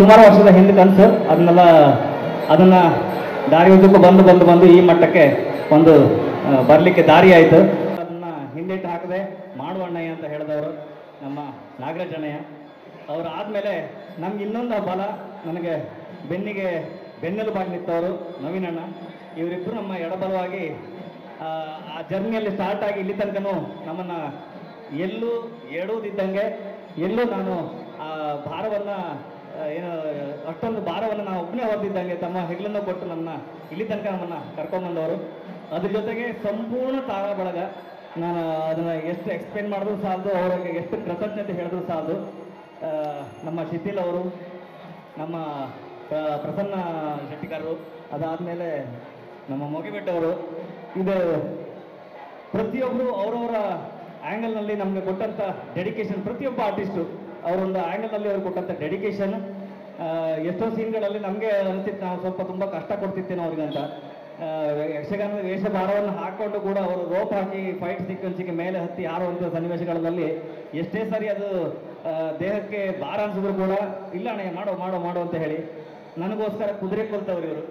ಸುಮಾರು ವರ್ಷದ ಹಿಂದೆ ಕನಸು. ಅದನ್ನು ದಾರಿ ಉದ್ದಕ್ಕೂ ಬಂದು ಈ ಮಟ್ಟಕ್ಕೆ ಒಂದು ಬರಲಿಕ್ಕೆ ದಾರಿ ಆಯಿತು. ಅದನ್ನು ಹಿಂದಿಟ್ಟು ಹಾಕದೆ ಮಾಡುವಣ್ಣಯ್ಯ ಅಂತ ಹೇಳಿದವರು ನಮ್ಮ ನಾಗರಾಜಣ್ಣಯ್ಯ. ಅವರು ಆದಮೇಲೆ ನಮ್ಗೆ ಇನ್ನೊಂದು ಬಲ, ನನಗೆ ಬೆನ್ನೆಲುಬಾಗಿ ನಿಂತವರು ನವೀನಣ್ಣ. ಇವರಿಬ್ಬರು ನಮ್ಮ ಎಡಬಲವಾಗಿ ಆ ಜರ್ನಿಯಲ್ಲಿ ಸ್ಟಾರ್ಟ್ ಆಗಿ ಇಲ್ಲಿ ತನಕನೂ ನಮ್ಮನ್ನು ಎಲ್ಲೂ ಎಡುವುದಿದ್ದಂಗೆ, ಎಲ್ಲೂ ನಾನು ಆ ಭಾರವನ್ನು ಅಷ್ಟೊಂದು ಭಾರವನ್ನು ನಾವು ಒಬ್ಬನೇ ಹೊರದಿದ್ದಂಗೆ ತಮ್ಮ ಹೆಗಲನ್ನು ಕೊಟ್ಟು ಇಲ್ಲಿ ತನಕ ನಮ್ಮನ್ನು ಕರ್ಕೊಂಡ್ಬಂದವರು. ಅದ್ರ ಜೊತೆಗೆ ಸಂಪೂರ್ಣ ತಾಳ ಬಳಗ. ನಾನು ಅದನ್ನು ಎಷ್ಟು ಎಕ್ಸ್ಪ್ಲೇನ್ ಮಾಡಿದ್ರು ಸಾಲದು, ಅವರಿಗೆ ಎಷ್ಟು ಕೃತಜ್ಞತೆ ಹೇಳಿದ್ರು ಸಾಲದು. ನಮ್ಮ ಶಿಥಿಲ್ ಅವರು, ನಮ್ಮ ಪ್ರಸನ್ನ ಶೆಟ್ಟಿಗಾರರು, ಅದಾದಮೇಲೆ ನಮ್ಮ ಮೊಗಿಬೆಟ್ಟವರು. ಇದು ಪ್ರತಿಯೊಬ್ಬರು ಅವರವರ ಆ್ಯಂಗಲ್ನಲ್ಲಿ ನಮಗೆ ಕೊಟ್ಟಂಥ ಡೆಡಿಕೇಶನ್, ಪ್ರತಿಯೊಬ್ಬ ಆರ್ಟಿಸ್ಟು ಅವರೊಂದು ಆ್ಯಂಗಲ್ನಲ್ಲಿ ಅವ್ರು ಕೊಟ್ಟಂಥ ಡೆಡಿಕೇಶನ್. ಎಷ್ಟೋ ಸೀನ್ಗಳಲ್ಲಿ ನಮಗೆ ಅನಿಸಿತ್ತು ನಾವು ಸ್ವಲ್ಪ ತುಂಬ ಕಷ್ಟ ಕೊಡ್ತಿತ್ತೇನೋ ಅವ್ರಿಗಂತ. ಯಕ್ಷಗಾನದ ವೇಷ ಭಾರವನ್ನು ಹಾಕ್ಕೊಂಡು ಕೂಡ ಅವರು ರೋಪ್ ಹಾಕಿ ಫೈಟ್ ಸೀಕ್ವೆನ್ಸಿಗೆ ಮೇಲೆ ಹತ್ತಿ ಆರುವಂಥ ಸನ್ನಿವೇಶಗಳಲ್ಲಿ ಎಷ್ಟೇ ಸಾರಿ ಅದು ದೇಹಕ್ಕೆ ಭಾರ ಅನಿಸಿದ್ರು ಕೂಡ ಇಲ್ಲ ಅಣ್ಣ ಮಾಡೋ ಅಂತ ಹೇಳಿ ನನಗೋಸ್ಕರ ಕುದುರೆ ಕೊಲ್ತವ್ರು ಇವರು.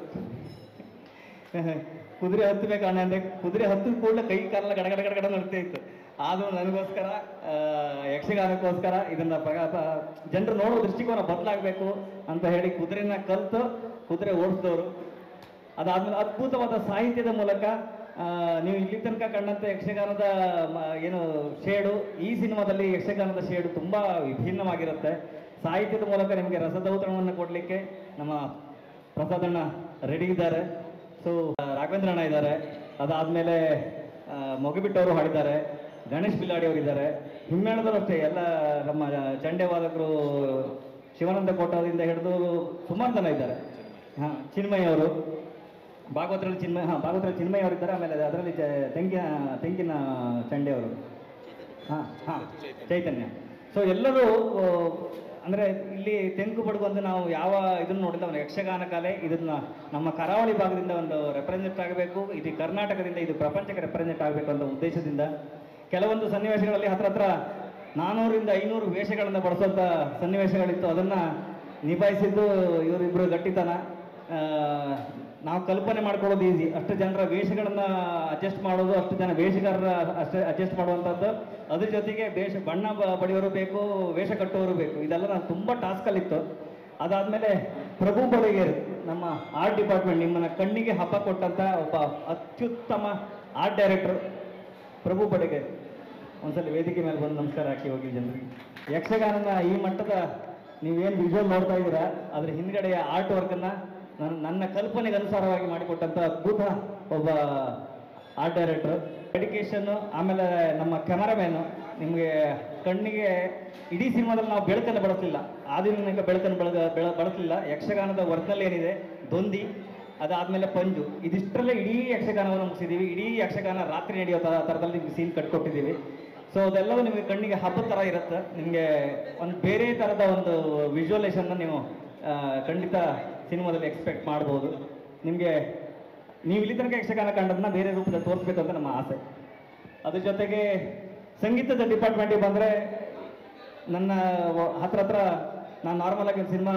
ಕುದುರೆ ಹತ್ತಬೇಕಣ್ಣ ಅಂದರೆ ಕುದುರೆ ಹತ್ತಿದ ಕೂಡಲೇ ಕೈ ಕಾಲ ಗಡಗಡ ನಡ್ತಾ ಇತ್ತು. ಆದರೂ ನನಗೋಸ್ಕರ, ಯಕ್ಷಗಾನಕ್ಕೋಸ್ಕರ ಇದನ್ನು ಜನರು ನೋಡೋ ದೃಷ್ಟಿಕೋನ ಬದಲಾಗಬೇಕು ಅಂತ ಹೇಳಿ ಕುದುರೆನ ಕಲಿತು ಕುದುರೆ ಓಡಿಸಿದವರು. ಅದಾದಮೇಲೆ ಅದ್ಭುತವಾದ ಸಾಹಿತ್ಯದ ಮೂಲಕ ನೀವು ಇಲ್ಲಿ ತನಕ ಕಂಡಂಥ ಯಕ್ಷಗಾನದ ಶೇಡು, ಈ ಸಿನಿಮಾದಲ್ಲಿ ಯಕ್ಷಗಾನದ ಶೇಡು ತುಂಬ ವಿಭಿನ್ನವಾಗಿರುತ್ತೆ. ಸಾಹಿತ್ಯದ ಮೂಲಕ ನಿಮಗೆ ರಸದೌತಣವನ್ನು ಕೊಡಲಿಕ್ಕೆ ನಮ್ಮ ಪ್ರಸಾದಣ್ಣ ರೆಡಿ ಇದ್ದಾರೆ. ಸೊ ರಾಘವೇಂದ್ರಣ್ಣ ಇದ್ದಾರೆ. ಅದಾದಮೇಲೆ ಮೊಗಿಬಿಟ್ಟವರು ಹಾಡಿದ್ದಾರೆ, ಗಣೇಶ್ ಬಿಲ್ಲಾಡಿ ಅವರಿದ್ದಾರೆ. ಹಿಮ್ಮೇಳದವರು ಅಷ್ಟೇ ಎಲ್ಲ ನಮ್ಮ ಚಂಡೆ ವಾದಕರು ಶಿವಾನಂದ ಕೋಟದಿಂದ ಹಿಡಿದು ಸುಮಾರು ಜನ ಇದ್ದಾರೆ. ಚಿನ್ಮಯ್ ಅವರು, ಭಾಗವತರಲ್ಲಿ ಚಿನ್ಮಯ್ ಅವರಿದ್ದಾರೆ. ಆಮೇಲೆ ಅದರಲ್ಲಿ ತೆಂಕಿನ ಚಂಡೆ ಅವರು, ಚೈತನ್ಯ. ಸೊ ಎಲ್ಲರೂ ಅಂದರೆ ಇಲ್ಲಿ ತೆಂಕು ಬಡುವಂತ ನಾವು ಯಾವ ಇದನ್ನು ನೋಡಿಲ್ಲ. ಒಂದು ಯಕ್ಷಗಾನ ಕಲೆ ಇದನ್ನು ನಮ್ಮ ಕರಾವಳಿ ಭಾಗದಿಂದ ಒಂದು ರೆಪ್ರೆಸೆಂಟ್ ಆಗಬೇಕು, ಇದು ಕರ್ನಾಟಕದಿಂದ ಇದು ಪ್ರಪಂಚಕ್ಕೆ ರೆಪ್ರೆಸೆಂಟ್ ಆಗಬೇಕು ಅನ್ನೋ ಉದ್ದೇಶದಿಂದ ಕೆಲವೊಂದು ಸನ್ನಿವೇಶಗಳಲ್ಲಿ ಹತ್ರ 400ರಿಂದ 500 ವೇಷಗಳನ್ನು ಬಳಸುವಂಥ ಸನ್ನಿವೇಶಗಳಿತ್ತು. ಅದನ್ನು ನಿಭಾಯಿಸಿದ್ದು ಇವರಿಬ್ಬರು ಗಟ್ಟಿತನ. ನಾವು ಕಲ್ಪನೆ ಮಾಡ್ಕೊಳ್ಳೋದು ಈಸಿ, ಅಷ್ಟು ಜನರ ವೇಷಗಳನ್ನು ಅಡ್ಜಸ್ಟ್ ಮಾಡೋದು, ಅಷ್ಟು ಜನ ವೇಷಗಾರರ ಅಡ್ಜಸ್ಟ್ ಮಾಡುವಂಥದ್ದು. ಅದ್ರ ಜೊತೆಗೆ ಬಣ್ಣ ಬಡಿಯೋರು ಬೇಕು, ವೇಷ ಕಟ್ಟುವವರು ಬೇಕು. ಇದೆಲ್ಲ ನಾನು ತುಂಬ ಟಾಸ್ಕಲ್ಲಿತ್ತು. ಅದಾದಮೇಲೆ ಪ್ರಭು ಬಡಿಗೇರು, ನಮ್ಮ ಆರ್ಟ್ ಡಿಪಾರ್ಟ್ಮೆಂಟ್, ನಿಮ್ಮನ್ನು ಕಣ್ಣಿಗೆ ಹಬ್ಬ ಕೊಟ್ಟಂಥ ಒಬ್ಬ ಅತ್ಯುತ್ತಮ ಆರ್ಟ್ ಡೈರೆಕ್ಟರ್ ಪ್ರಭು ಬಡಿಗೇರು. ಒಂದ್ಸಲ ವೇದಿಕೆ ಮೇಲೆ ಬಂದು ನಮಸ್ಕಾರ ಹಾಕಿ ಹೋಗಿ ಜನರಿಗೆ. ಯಕ್ಷಗಾನನ ಈ ಮಟ್ಟದ ನೀವೇನು ವಿಜುವಲ್ ನೋಡ್ತಾ ಇದ್ದೀರಾ, ಅದ್ರ ಹಿಂದ್ಗಡೆಯ ಆರ್ಟ್ ವರ್ಕನ್ನು ನನ್ನ ಕಲ್ಪನೆಗೆ ಅನುಸಾರವಾಗಿ ಮಾಡಿಕೊಟ್ಟಂಥ ಅದ್ಭುತ ಒಬ್ಬ ಆರ್ಟ್ ಡೈರೆಕ್ಟರ್. ಡೆಡಿಕೇಶನ್ನು. ಆಮೇಲೆ ನಮ್ಮ ಕ್ಯಾಮರಾಮ್ಯಾನು, ನಿಮಗೆ ಕಣ್ಣಿಗೆ ಇಡೀ ಸಿನಿಮಾದಲ್ಲಿ ನಾವು ಬೆಳಕನ್ನು ಬಳಸಲಿಲ್ಲ, ಆಧುನಿಕ ಬೆಳಕನ್ನು ಬಳಸಲಿಲ್ಲ. ಯಕ್ಷಗಾನದ ಒರಿಜಿನಲ್ ಏನಿದೆ ದೊಂದಿ, ಅದಾದಮೇಲೆ ಪಂಜು, ಇದಿಷ್ಟರಲ್ಲೇ ಇಡೀ ಯಕ್ಷಗಾನವನ್ನು ಮುಗಿಸಿದ್ದೀವಿ. ಇಡೀ ಯಕ್ಷಗಾನ ರಾತ್ರಿ ನಡೆಯೋ ಥರದಲ್ಲಿ ನಿಮ್ಗೆ ಸೀನ್ ಕಟ್ಕೊಟ್ಟಿದ್ದೀವಿ. ಸೊ ಅದೆಲ್ಲವೂ ನಿಮಗೆ ಕಣ್ಣಿಗೆ ಹಬ್ಬದ ಥರ ಇರುತ್ತೆ. ನಿಮಗೆ ಒಂದು ಬೇರೆ ಥರದ ಒಂದು ವಿಜುವಲೈಸನ್ನ ನೀವು ಖಂಡಿತ ಸಿನಿಮಾದಲ್ಲಿ ಎಕ್ಸ್ಪೆಕ್ಟ್ ಮಾಡ್ಬೋದು. ನೀವು ಇಲ್ಲಿ ತನಕ ಯಕ್ಷಗಾನ ಕಂಡದನ್ನ ಬೇರೆ ರೂಪದಲ್ಲಿ ತೋರಿಸ್ಬೇಕು ಅಂತ ನಮ್ಮ ಆಸೆ. ಅದ್ರ ಜೊತೆಗೆ ಸಂಗೀತದ ಡಿಪಾರ್ಟ್ಮೆಂಟಿಗೆ ಬಂದರೆ ನನ್ನ ಹತ್ರ ನಾನು ನಾರ್ಮಲ್ ಆಗಿ ಸಿನಿಮಾ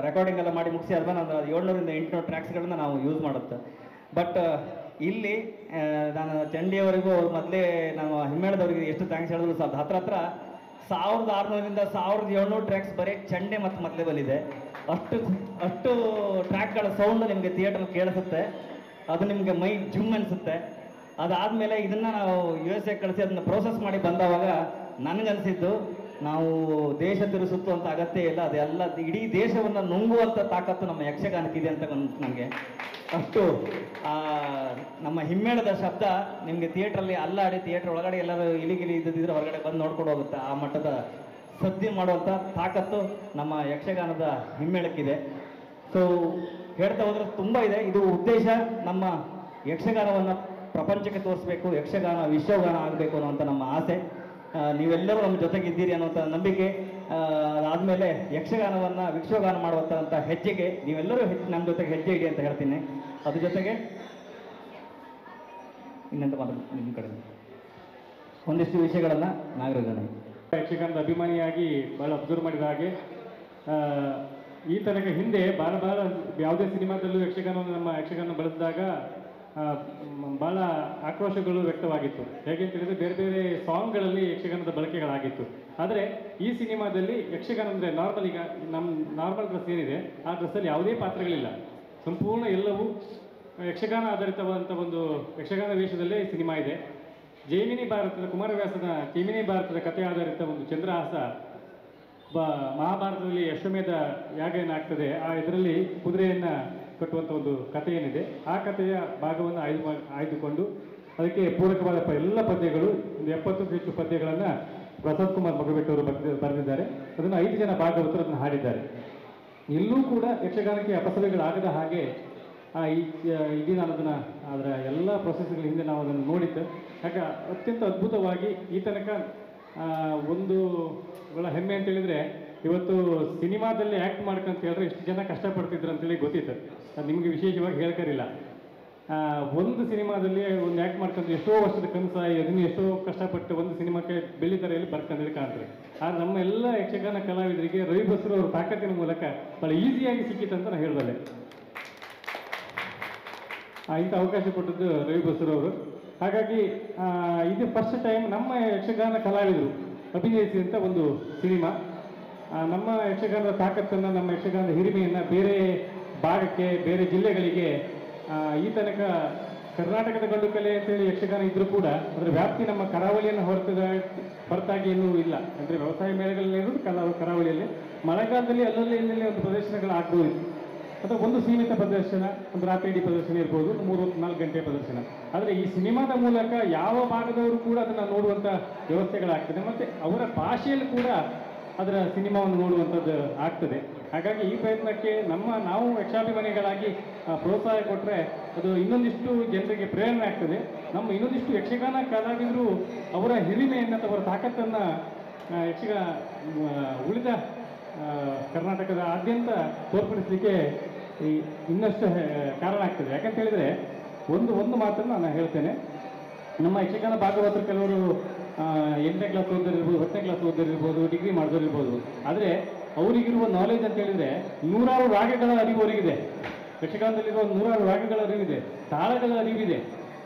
ರೆಕಾರ್ಡಿಂಗ್ ಎಲ್ಲ ಮಾಡಿ ಮುಗಿಸಿ ಅಲ್ವಾ, ನಾನು 700ರಿಂದ 800 ಟ್ರ್ಯಾಕ್ಸ್ಗಳನ್ನ ನಾವು ಯೂಸ್ ಮಾಡುತ್ತೆ. ಬಟ್ ಇಲ್ಲಿ ನಾನು ಚಂಡಿಯವರಿಗೂ ಮೊದಲೇ ನಾವು ಹಿಮ್ಮೇಳದವರಿಗೆ ಎಷ್ಟು ಥ್ಯಾಂಕ್ಸ್ ಹೇಳಿದ್ರು ಸಾಧ್ಯ. ಹತ್ರ 1600ರಿಂದ 1700 ಟ್ರ್ಯಾಕ್ಸ್ ಬರೀ ಚಂಡೆ ಮತ್ತು ಮೊದಲೇ ಬಂದಿದೆ. ಅಷ್ಟು ಟ್ರ್ಯಾಕ್ಗಳ ಸೌಂಡ್ ನಿಮಗೆ ಥಿಯೇಟರ್ ಕೇಳಿಸುತ್ತೆ, ಅದು ನಿಮಗೆ ಮೈ ಜುಮ್ ಅನಿಸುತ್ತೆ. ಅದಾದಮೇಲೆ ಇದನ್ನು ನಾವು USA ಕಳಿಸಿ ಅದನ್ನು ಪ್ರೋಸೆಸ್ ಮಾಡಿ ಬಂದವಾಗ ನನಗನ್ಸಿದ್ದು ನಾವು ದೇಶ ತಿರುಸುತ್ತುವಂಥ ಅಗತ್ಯ ಇಲ್ಲ, ಅದೆಲ್ಲ ಇಡೀ ದೇಶವನ್ನು ನುಂಗುವಂಥ ತಾಕತ್ತು ನಮ್ಮ ಯಕ್ಷಗಾನಕ್ಕಿದೆ ಅಂತ ನನಗೆ. ಅಷ್ಟು ನಮ್ಮ ಹಿಮ್ಮೇಳದ ಶಬ್ದ ನಿಮಗೆ ಥಿಯೇಟ್ರಲ್ಲಿ ಅಲ್ಲಾಡಿ ಥಿಯೇಟ್ರ್ ಒಳಗಡೆ ಎಲ್ಲರೂ ಇಲಿಗಿಲಿ ಇದ್ದಿದ್ರೆ ಹೊರಗಡೆ ಬಂದು ನೋಡ್ಕೊಂಡು ಹೋಗುತ್ತೆ. ಆ ಮಟ್ಟದ ಸದ್ಯ ಮಾಡುವಂಥ ತಾಕತ್ತು ನಮ್ಮ ಯಕ್ಷಗಾನದ ಹಿಮ್ಮೇಳಕ್ಕಿದೆ. ಸೊ ಹೇಳ್ತಾ ಹೋದ್ರೆ ತುಂಬ ಇದೆ. ಇದು ಉದ್ದೇಶ ನಮ್ಮ ಯಕ್ಷಗಾನವನ್ನು ಪ್ರಪಂಚಕ್ಕೆ ತೋರಿಸ್ಬೇಕು, ಯಕ್ಷಗಾನ ವಿಶ್ವಗಾನ ಆಗಬೇಕು ಅನ್ನುವಂಥ ನಮ್ಮ ಆಸೆ. ನೀವೆಲ್ಲರೂ ನಮ್ಮ ಜೊತೆಗಿದ್ದೀರಿ ಅನ್ನುವಂಥ ನಂಬಿಕೆ. ಅದಾದಮೇಲೆ ಯಕ್ಷಗಾನವನ್ನು ವಿಶ್ವಗಾನ ಮಾಡುವಂಥ ಹೆಜ್ಜೆಗೆ ನೀವೆಲ್ಲರೂ ನಮ್ಮ ಜೊತೆಗೆ ಹೆಜ್ಜೆ ಇಡಿ ಅಂತ ಹೇಳ್ತೀನಿ. ಅದ್ರ ಜೊತೆಗೆ ಇನ್ನೆಂತ ಮಾತಾಡ ನಿಮ್ಮ ಕಡೆ ಒಂದಿಷ್ಟು ವಿಷಯಗಳನ್ನು ನಾಗರಾಜಣ್ಣ ಯಕ್ಷಗಾನದ ಅಭಿಮಾನಿಯಾಗಿ ಭಾಳ ಅಬ್ಸರ್ವ್ ಮಾಡಿದ ಹಾಗೆ ಈ ತನಕ ಹಿಂದೆ ಭಾಳ ಯಾವುದೇ ಸಿನಿಮಾದಲ್ಲೂ ಯಕ್ಷಗಾನವನ್ನು ನಮ್ಮ ಯಕ್ಷಗಾನ ಬಳಸಿದಾಗ ಭಾಳ ಆಕ್ರೋಶಗಳು ವ್ಯಕ್ತವಾಗಿತ್ತು. ಹೇಗೆ ಅಂತ ಹೇಳಿದ್ರೆ ಬೇರೆ ಬೇರೆ ಸಾಂಗ್ಗಳಲ್ಲಿ ಯಕ್ಷಗಾನದ ಬಳಕೆಗಳಾಗಿತ್ತು. ಆದರೆ ಈ ಸಿನಿಮಾದಲ್ಲಿ ಯಕ್ಷಗಾನ ಅಂದರೆ ನಾರ್ಮಲ್, ಈಗ ನಮ್ಮ ನಾರ್ಮಲ್ ಡ್ರೆಸ್ ಏನಿದೆ ಆ ಡ್ರೆಸ್ಸಲ್ಲಿ ಯಾವುದೇ ಪಾತ್ರಗಳಿಲ್ಲ, ಸಂಪೂರ್ಣ ಎಲ್ಲವೂ ಯಕ್ಷಗಾನ ಆಧಾರಿತವಾದಂಥ ಒಂದು ಯಕ್ಷಗಾನ ವೇಷದಲ್ಲೇ ಈ ಸಿನಿಮಾ ಇದೆ. ಜೈಮಿನಿ ಭಾರತದ ಕುಮಾರವ್ಯಾಸನ ಜೈಮಿನಿ ಭಾರತದ ಕಥೆ ಆಧಾರಿತ ಒಂದು ಚಂದ್ರಹಾಸ ಮಹಾಭಾರತದಲ್ಲಿ ಅಶ್ವಮೇಧ ಯಾಗ ಏನಾಗ್ತದೆ ಆ ಇದರಲ್ಲಿ ಕುದುರೆಯನ್ನು ಕಟ್ಟುವಂಥ ಒಂದು ಕಥೆ ಏನಿದೆ ಆ ಕಥೆಯ ಭಾಗವನ್ನು ಆಯ್ದುಕೊಂಡು ಅದಕ್ಕೆ ಪೂರಕವಾದ ಎಲ್ಲ ಪದ್ಯಗಳು, ಒಂದು 70ಕ್ಕೂ ಹೆಚ್ಚು ಪದ್ಯಗಳನ್ನು ಪ್ರಸಾದ್ ಕುಮಾರ್ ಮಗಬೆಟ್ಟವರು ಬರೆದಿದ್ದಾರೆ. ಅದನ್ನು 5 ಜನ ಭಾಗವತರು ಅದನ್ನು ಹಾಡಿದ್ದಾರೆ. ಎಲ್ಲೂ ಕೂಡ ಯಕ್ಷಗಾನಕ್ಕೆ ಅಪಸವ್ಯಗಳಾಗದ ಹಾಗೆ ಇಡೀ ನಾನು ಅದನ್ನು ಅದರ ಎಲ್ಲ ಪ್ರೊಸೆಸ್ಗಳ ಹಿಂದೆ ನಾವು ಅದನ್ನು ನೋಡಿದ್ದು. ಯಾಕೆ ಅತ್ಯಂತ ಅದ್ಭುತವಾಗಿ ಈ ತನಕ ಒಂದುಗಳ ಹೆಮ್ಮೆ ಅಂತ ಹೇಳಿದರೆ, ಇವತ್ತು ಸಿನಿಮಾದಲ್ಲಿ ಆ್ಯಕ್ಟ್ ಮಾಡ್ಕಂತ ಹೇಳಿದ್ರೆ ಎಷ್ಟು ಜನ ಕಷ್ಟಪಡ್ತಿದ್ರು ಅಂತೇಳಿ ಗೊತ್ತಿತ್ತು. ಅದು ನಿಮಗೆ ವಿಶೇಷವಾಗಿ ಹೇಳ್ಕರಿಲ್ಲ. ಒಂದು ಸಿನಿಮಾದಲ್ಲಿ ಒಂದು ಆ್ಯಕ್ಟ್ ಮಾಡ್ಕೊಂಡು ಎಷ್ಟೋ ವರ್ಷದ ಕನಸಾಗಿ ಅದನ್ನು ಎಷ್ಟೋ ಕಷ್ಟಪಟ್ಟು ಒಂದು ಸಿನಿಮಾಕ್ಕೆ ಬೆಳ್ಳಿತೆರೆಯಲ್ಲಿ ಬರ್ಕೊಂಡಿದ್ದು ಕಾಣ್ತಾರೆ. ಆದರೆ ನಮ್ಮ ಎಲ್ಲ ಯಕ್ಷಗಾನ ಕಲಾವಿದರಿಗೆ ರವಿ ಬಸ್ರು ಅವ್ರ ತಾಕತ್ತಿನ ಮೂಲಕ ಭಾಳ ಈಸಿಯಾಗಿ ಸಿಕ್ಕಿತ್ತು ಅಂತ ನಾನು ಹೇಳಬಲ್ಲೆ. ಇಂಥ ಅವಕಾಶ ಕೊಟ್ಟದ್ದು ರವಿ ಬಸ್ರು ಅವರು. ಹಾಗಾಗಿ ಇದು ಫಸ್ಟ್ ಟೈಮ್ ನಮ್ಮ ಯಕ್ಷಗಾನ ಕಲಾವಿದರು ಅಭಿನಯಿಸಿದಂಥ ಒಂದು ಸಿನಿಮಾ. ನಮ್ಮ ಯಕ್ಷಗಾನದ ತಾಕತ್ತನ್ನು, ನಮ್ಮ ಯಕ್ಷಗಾನದ ಹಿರಿಮೆಯನ್ನು ಬೇರೆ ಭಾಗಕ್ಕೆ, ಬೇರೆ ಜಿಲ್ಲೆಗಳಿಗೆ ಈ ತನಕ ಕರ್ನಾಟಕದ ಗಂಡು ಕಲೆ ಅಂತೇಳಿ ಯಕ್ಷಗಾನ ಇದ್ದರೂ ಕೂಡ ಅದರ ವ್ಯಾಪ್ತಿ ನಮ್ಮ ಕರಾವಳಿಯನ್ನು ಹೊರತಾಗಿ ಏನೂ ಇಲ್ಲ. ಅಂದರೆ ವ್ಯವಸಾಯ ಮೇಳಗಳಲ್ಲಿರೋದು ಕರಾವಳಿಯಲ್ಲಿ, ಮಳೆಗಾಲದಲ್ಲಿ ಅಲ್ಲಲ್ಲಿ ಎಲ್ಲೆಲ್ಲಿ ಒಂದು ಪ್ರದರ್ಶನಗಳು ಆಗ್ಬೋದು. ಅಥವಾ ಒಂದು ಸೀಮಿತ ಪ್ರದರ್ಶನ, ಒಂದು ರಾತ್ರಿ ಇಡೀ ಪ್ರದರ್ಶನ ಇರ್ಬೋದು, 3-4 ಗಂಟೆ ಪ್ರದರ್ಶನ. ಆದರೆ ಈ ಸಿನಿಮಾದ ಮೂಲಕ ಯಾವ ಭಾಗದವರು ಕೂಡ ಅದನ್ನು ನೋಡುವಂಥ ವ್ಯವಸ್ಥೆಗಳಾಗ್ತದೆ, ಮತ್ತು ಅವರ ಭಾಷೆಯಲ್ಲಿ ಕೂಡ ಅದರ ಸಿನಿಮಾವನ್ನು ನೋಡುವಂಥದ್ದು ಆಗ್ತದೆ. ಹಾಗಾಗಿ ಈ ಪ್ರಯತ್ನಕ್ಕೆ ನಾವು ಯಕ್ಷಾಭಿಮಾನಿಗಳಾಗಿ ಪ್ರೋತ್ಸಾಹ ಕೊಟ್ಟರೆ ಅದು ಇನ್ನೊಂದಿಷ್ಟು ಜನರಿಗೆ ಪ್ರೇರಣೆ ಆಗ್ತದೆ. ನಮ್ಮ ಇನ್ನೊಂದಿಷ್ಟು ಯಕ್ಷಗಾನ ಕಲಾವಿದರು ಅವರ ಹಿರಿಮೆಯನ್ನು ಅಥವಾ ಅವರ ತಾಕತ್ತನ್ನು ಉಳಿದ ಕರ್ನಾಟಕದ ಆದ್ಯಂತ ತೋರ್ಪಡಿಸಲಿಕ್ಕೆ ಇನ್ನಷ್ಟು ಕಾರಣ ಆಗ್ತದೆ. ಯಾಕಂತ ಹೇಳಿದರೆ ಒಂದು ಮಾತನ್ನು ನಾನು ಹೇಳ್ತೇನೆ. ನಮ್ಮ ಯಕ್ಷಗಾನ ಭಾಗವತರು ಕೆಲವರು 8ನೇ ಕ್ಲಾಸ್ ಓದೋರಿರ್ಬೋದು, 10ನೇ ಕ್ಲಾಸ್ ಓದೋರಿರ್ಬೋದು, ಡಿಗ್ರಿ ಮಾಡಿದೋರಿರ್ಬೋದು. ಆದರೆ ಅವರಿಗಿರುವ ನಾಲೆಜ್ ಅಂತ ಹೇಳಿದರೆ 100 ರಾಗಗಳ ಅರಿವು ಅವರಿಗಿದೆ. ಯಕ್ಷಗಾನದಲ್ಲಿರುವ 100 ರಾಗಗಳ ಅರಿವಿದೆ, ತಾಳಗಳ ಅರಿವಿದೆ.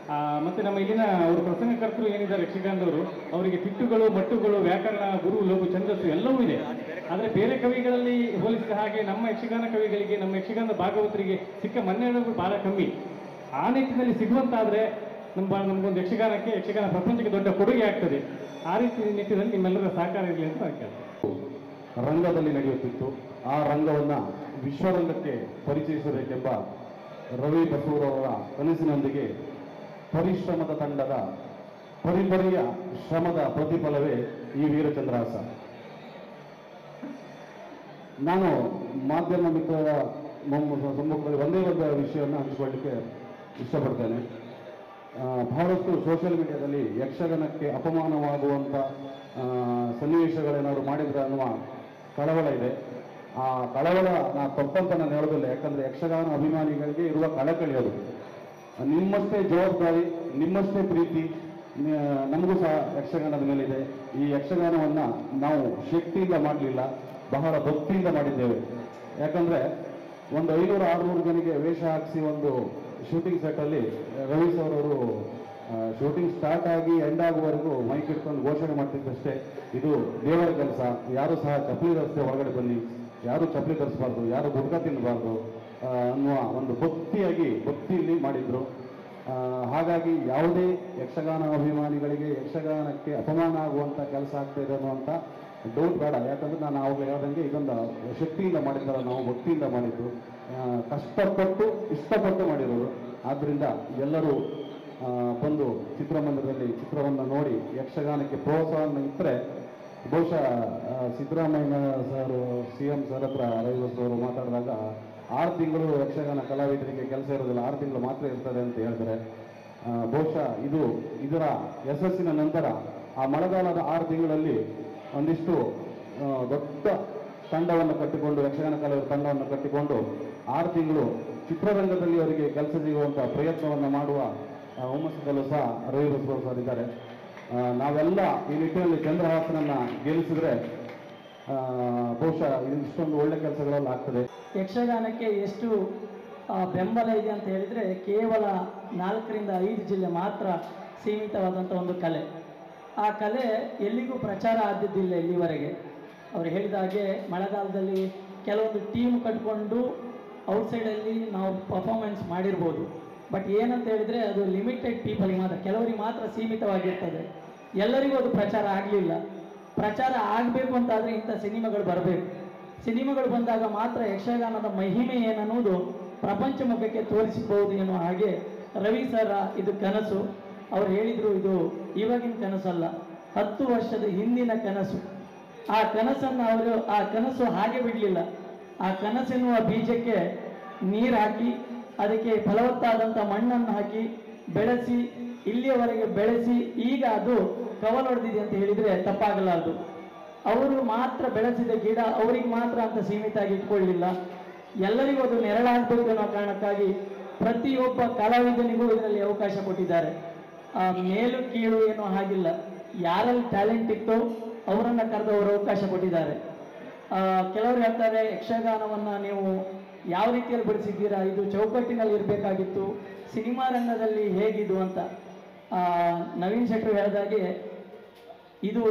ಮತ್ತು ನಮ್ಮ ಇಲ್ಲಿನ ಅವರು ಪ್ರಸಂಗಕರ್ತರು ಏನಿದ್ದಾರೆ ಯಕ್ಷಗಾನದವರು, ಅವರಿಗೆ ತಿಟ್ಟುಗಳು, ಮಟ್ಟುಗಳು, ವ್ಯಾಕರಣ, ಗುರು, ಲಘು, ಛಂದಸ್ಸು ಎಲ್ಲವೂ ಇದೆ. ಆದರೆ ಬೇರೆ ಕವಿಗಳಲ್ಲಿ ಹೋಲಿಸಿದ ಹಾಗೆ ನಮ್ಮ ಯಕ್ಷಗಾನ ಕವಿಗಳಿಗೆ, ನಮ್ಮ ಯಕ್ಷಗಾನದ ಭಾಗವತರಿಗೆ ಸಿಕ್ಕ ಮನ್ನಣೆಗಳು ಭಾಳ ಕಮ್ಮಿ. ಆ ನಿಟ್ಟಿನಲ್ಲಿ ಸಿಗುವಂತಾದರೆ ನಮಗೊಂದು ಯಕ್ಷಗಾನ ಪ್ರಪಂಚಕ್ಕೆ ದೊಡ್ಡ ಕೊಡುಗೆ ಆಗ್ತದೆ. ಆ ರೀತಿ ನಿಟ್ಟಿನಲ್ಲಿ ನಿಮ್ಮೆಲ್ಲರ ಸಹಕಾರ ಇರಲಿ ಅಂತ ನಾನು ಕೇಳ್ತೇನೆ. ರಂಗದಲ್ಲಿ ನಡೆಯುತ್ತಿತ್ತು. ಆ ರಂಗವನ್ನು ವಿಶ್ವರಂಗಕ್ಕೆ ಪರಿಚಯಿಸಬೇಕೆಂಬ ರವಿ ಬಸೂರವರ ಕನಸಿನೊಂದಿಗೆ ಪರಿಶ್ರಮದ ತಂಡದ ಪರಿಪರಿಯ ಶ್ರಮದ ಪ್ರತಿಫಲವೇ ಈ ವೀರಚಂದ್ರಹಾಸ. ನಾನು ಮಾಧ್ಯಮ ಮಿತ್ರರ ಸಮ್ಮುಖದಲ್ಲಿ ಒಂದೇ ಒಂದು ವಿಷಯವನ್ನು ಹಂಚಿಕೊಳ್ಳಲಿಕ್ಕೆ ಇಷ್ಟಪಡ್ತೇನೆ. ಬಹಳಷ್ಟು ಸೋಷಿಯಲ್ ಮೀಡಿಯಾದಲ್ಲಿ ಯಕ್ಷಗಾನಕ್ಕೆ ಅಪಮಾನವಾಗುವಂಥ ಸನ್ನಿವೇಶಗಳೇನಾದ್ರು ಮಾಡಿದ್ರೆ ಅನ್ನುವ ಕಳವಳ ಇದೆ. ಆ ಕಳವಳ ತಪ್ಪಂತ ನಾನು ಹೇಳೋದಿಲ್ಲ. ಯಾಕಂದರೆ ಯಕ್ಷಗಾನ ಅಭಿಮಾನಿಗಳಿಗೆ ಇರುವ ಕಳಕಳಿ ಅದು. ನಿಮ್ಮಷ್ಟೇ ಜವಾಬ್ದಾರಿ, ನಿಮ್ಮಷ್ಟೇ ಪ್ರೀತಿ ನಮಗೂ ಸಹ ಯಕ್ಷಗಾನದ ಮೇಲಿದೆ. ಈ ಯಕ್ಷಗಾನವನ್ನು ನಾವು ಶಕ್ತಿಯಿಂದ ಮಾಡಲಿಲ್ಲ, ಬಹಳ ಭಕ್ತಿಯಿಂದ ಮಾಡಿದ್ದೇವೆ. ಯಾಕಂದರೆ ಒಂದು 500-600 ಜನರಿಗೆ ವೇಷ ಹಾಕಿಸಿ ಒಂದು ಶೂಟಿಂಗ್ ಸೆಟ್ಟಲ್ಲಿ ರವಿ ಸರ್ ಅವರು ಶೂಟಿಂಗ್ ಸ್ಟಾರ್ಟ್ ಆಗಿ ಎಂಡ್ ಆಗುವವರೆಗೂ ಮೈಕ್ ಇಟ್ಕೊಂಡು ಘೋಷಣೆ ಮಾಡ್ತಿದ್ದಷ್ಟೇ, ಇದು ದೇವರ ಕೆಲಸ, ಯಾರೂ ಸಹ ಚಪ್ಪಲಿ ರಸ್ತೆ ಒಳಗಡೆ ಬನ್ನಿ, ಯಾರೂ ಚಪ್ಪಲಿ ಧರಿಸಬಾರ್ದು, ಯಾರು ಗುಡ್ಕ ತಿನ್ನಬಾರ್ದು ಅನ್ನುವ ಒಂದು ಭಕ್ತಿಯಲ್ಲಿ ಮಾಡಿದ್ರು. ಹಾಗಾಗಿ ಯಾವುದೇ ಯಕ್ಷಗಾನ ಅಭಿಮಾನಿಗಳಿಗೆ ಯಕ್ಷಗಾನಕ್ಕೆ ಅಪಮಾನ ಆಗುವಂಥ ಕೆಲಸ ಆಗ್ತಾಯಿದೆ ಅನ್ನುವಂಥ ಡೌಟ್ ಬೇಡ. ಯಾಕಂದರೆ ನಾನು ಆವಾಗಲೇ ಹೇಳ್ದಂಗೆ ಇದೊಂದು ಶಕ್ತಿಯಿಂದ ಮಾಡಿದ್ದಲ್ಲ, ನಾವು ಭಕ್ತಿಯಿಂದ ಮಾಡಿದ್ದು, ಕಷ್ಟಪಟ್ಟು ಇಷ್ಟಪಟ್ಟು ಮಾಡಿರೋದು. ಆದ್ದರಿಂದ ಎಲ್ಲರೂ ಬಂದು ಚಿತ್ರಮಂದಿರದಲ್ಲಿ ಚಿತ್ರವನ್ನು ನೋಡಿ ಯಕ್ಷಗಾನಕ್ಕೆ ಪ್ರೋತ್ಸಾಹವನ್ನು ಇಟ್ಟರೆ ಬಹುಶಃ ಸಿದ್ದರಾಮಯ್ಯ ಸರ್, CM ಸರ್ ಹತ್ರ ರವಿ ಬಸೂರು ಅವರು ಮಾತಾಡಿದಾಗ 6 ತಿಂಗಳು ಯಕ್ಷಗಾನ ಕಲಾವಿದರಿಗೆ ಕೆಲಸ ಇರೋದಿಲ್ಲ, 6 ತಿಂಗಳು ಮಾತ್ರ ಇರ್ತದೆ ಅಂತ ಹೇಳಿದ್ರೆ, ಬಹುಶಃ ಇದರ ಯಶಸ್ಸಿನ ನಂತರ ಆ ಮಳೆಗಾಲದ 6 ತಿಂಗಳಲ್ಲಿ ಒಂದಿಷ್ಟು ದೊಡ್ಡ ತಂಡವನ್ನು ಕಟ್ಟಿಕೊಂಡು, ಯಕ್ಷಗಾನ ಕಲಾವಿದರ ತಂಡವನ್ನು ಕಟ್ಟಿಕೊಂಡು 6 ತಿಂಗಳು ಚಿತ್ರರಂಗದಲ್ಲಿ ಅವರಿಗೆ ಕೆಲಸ ಸಿಗುವಂಥ ಪ್ರಯತ್ನವನ್ನು ಮಾಡುವ ಹುಮ್ಮಸ್ಸಲ್ಲೂ ಸಹ ರವಿ ಬಸೂರು ಸರ್ ಇದ್ದಾರೆ. ನಾವೆಲ್ಲ ಈ ನಿಟ್ಟಿನಲ್ಲಿ ಚಂದ್ರಹಾಸನನ್ನು ಗೆಲ್ಲಿಸಿದ್ರೆ ಬಹುಶಃ ಇದು ಇಷ್ಟೊಂದು ಒಳ್ಳೆ ಕೆಲಸಗಳಲ್ಲಿ ಆಗ್ತದೆ. ಯಕ್ಷಗಾನಕ್ಕೆ ಎಷ್ಟು ಬೆಂಬಲ ಇದೆ ಅಂತ ಹೇಳಿದರೆ ಕೇವಲ 4ರಿಂದ 5 ಜಿಲ್ಲೆ ಮಾತ್ರ ಸೀಮಿತವಾದಂಥ ಒಂದು ಕಲೆ. ಆ ಕಲೆ ಎಲ್ಲಿಗೂ ಪ್ರಚಾರ ಆದದ್ದಿಲ್ಲ ಇಲ್ಲಿವರೆಗೆ. ಅವರು ಹೇಳಿದ ಹಾಗೆ ಮಳೆಗಾಲದಲ್ಲಿ ಕೆಲವೊಂದು ಟೀಮ್ ಕಟ್ಕೊಂಡು ಔಟ್ಸೈಡಲ್ಲಿ ನಾವು ಪರ್ಫಾರ್ಮೆನ್ಸ್ ಮಾಡಿರ್ಬೋದು. ಬಟ್ ಏನಂತ ಹೇಳಿದರೆ ಅದು ಲಿಮಿಟೆಡ್ ಪೀಪಲಿಗೆ ಮಾತ್ರ, ಕೆಲವರಿಗೆ ಮಾತ್ರ ಸೀಮಿತವಾಗಿರ್ತದೆ. ಎಲ್ಲರಿಗೂ ಅದು ಪ್ರಚಾರ ಆಗಲಿಲ್ಲ. ಪ್ರಚಾರ ಆಗಬೇಕು ಅಂತಾದರೆ ಇಂಥ ಸಿನಿಮಾಗಳು ಬರಬೇಕು. ಸಿನಿಮಾಗಳು ಬಂದಾಗ ಮಾತ್ರ ಯಕ್ಷಗಾನದ ಮಹಿಮೆ ಏನನ್ನೋದು ಪ್ರಪಂಚ ಮುಖಕ್ಕೆ ತೋರಿಸಬಹುದು ಎನ್ನುವ ಹಾಗೆ ರವಿ ಸರ್ ಇದು ಕನಸು. ಅವ್ರು ಹೇಳಿದರು ಇದು ಇವಾಗಿನ ಕನಸಲ್ಲ, 10 ವರ್ಷದ ಹಿಂದಿನ ಕನಸು. ಆ ಕನಸನ್ನು ಆ ಕನಸು ಹಾಗೆ ಬಿಡಲಿಲ್ಲ. ಆ ಕನಸೆನ್ನುವ ಬೀಜಕ್ಕೆ ನೀರು ಹಾಕಿ ಅದಕ್ಕೆ ಫಲವತ್ತಾದಂಥ ಮಣ್ಣನ್ನು ಹಾಕಿ ಬೆಳೆಸಿ ಇಲ್ಲಿಯವರೆಗೆ ಬೆಳೆಸಿ ಈಗ ಅದು ಕವಲೊಡೆದಿದೆ ಅಂತ ಹೇಳಿದರೆ ತಪ್ಪಾಗಲಾರದು. ಅವರು ಮಾತ್ರ ಬೆಳೆಸಿದ ಗಿಡ ಅವರಿಗೆ ಮಾತ್ರ ಅಂತ ಸೀಮಿತ ಆಗಿ ಇಟ್ಕೊಳ್ಳಿಲ್ಲ, ಎಲ್ಲರಿಗೂ ಅದು ನೆರಳಾಗಬೇಕು ಅನ್ನೋ ಕಾರಣಕ್ಕಾಗಿ ಪ್ರತಿಯೊಬ್ಬ ಕಲಾವಿದನಿಗೂ ಇದರಲ್ಲಿ ಅವಕಾಶ ಕೊಟ್ಟಿದ್ದಾರೆ. ಮೇಲು ಕೀಳು ಏನೋ ಹಾಗಿಲ್ಲ, ಯಾರಲ್ಲಿ ಟ್ಯಾಲೆಂಟ್ ಇತ್ತೋ ಅವರನ್ನು ಕರೆದು ಅವರು ಅವಕಾಶ ಕೊಟ್ಟಿದ್ದಾರೆ. ಕೆಲವರು ಹೇಳ್ತಾರೆ ಯಕ್ಷಗಾನವನ್ನು ನೀವು ಯಾವ ರೀತಿಯಲ್ಲಿ ಬಿಡಿಸಿದ್ದೀರಾ, ಇದು ಚೌಕಟ್ಟಿನಲ್ಲಿ ಇರಬೇಕಾಗಿತ್ತು, ಸಿನಿಮಾ ರಂಗದಲ್ಲಿ ಹೇಗಿದು ಅಂತ. ನವೀನ್ ಶೆಟ್ರು ಹೇಳಿದಾಗೆ ಇದು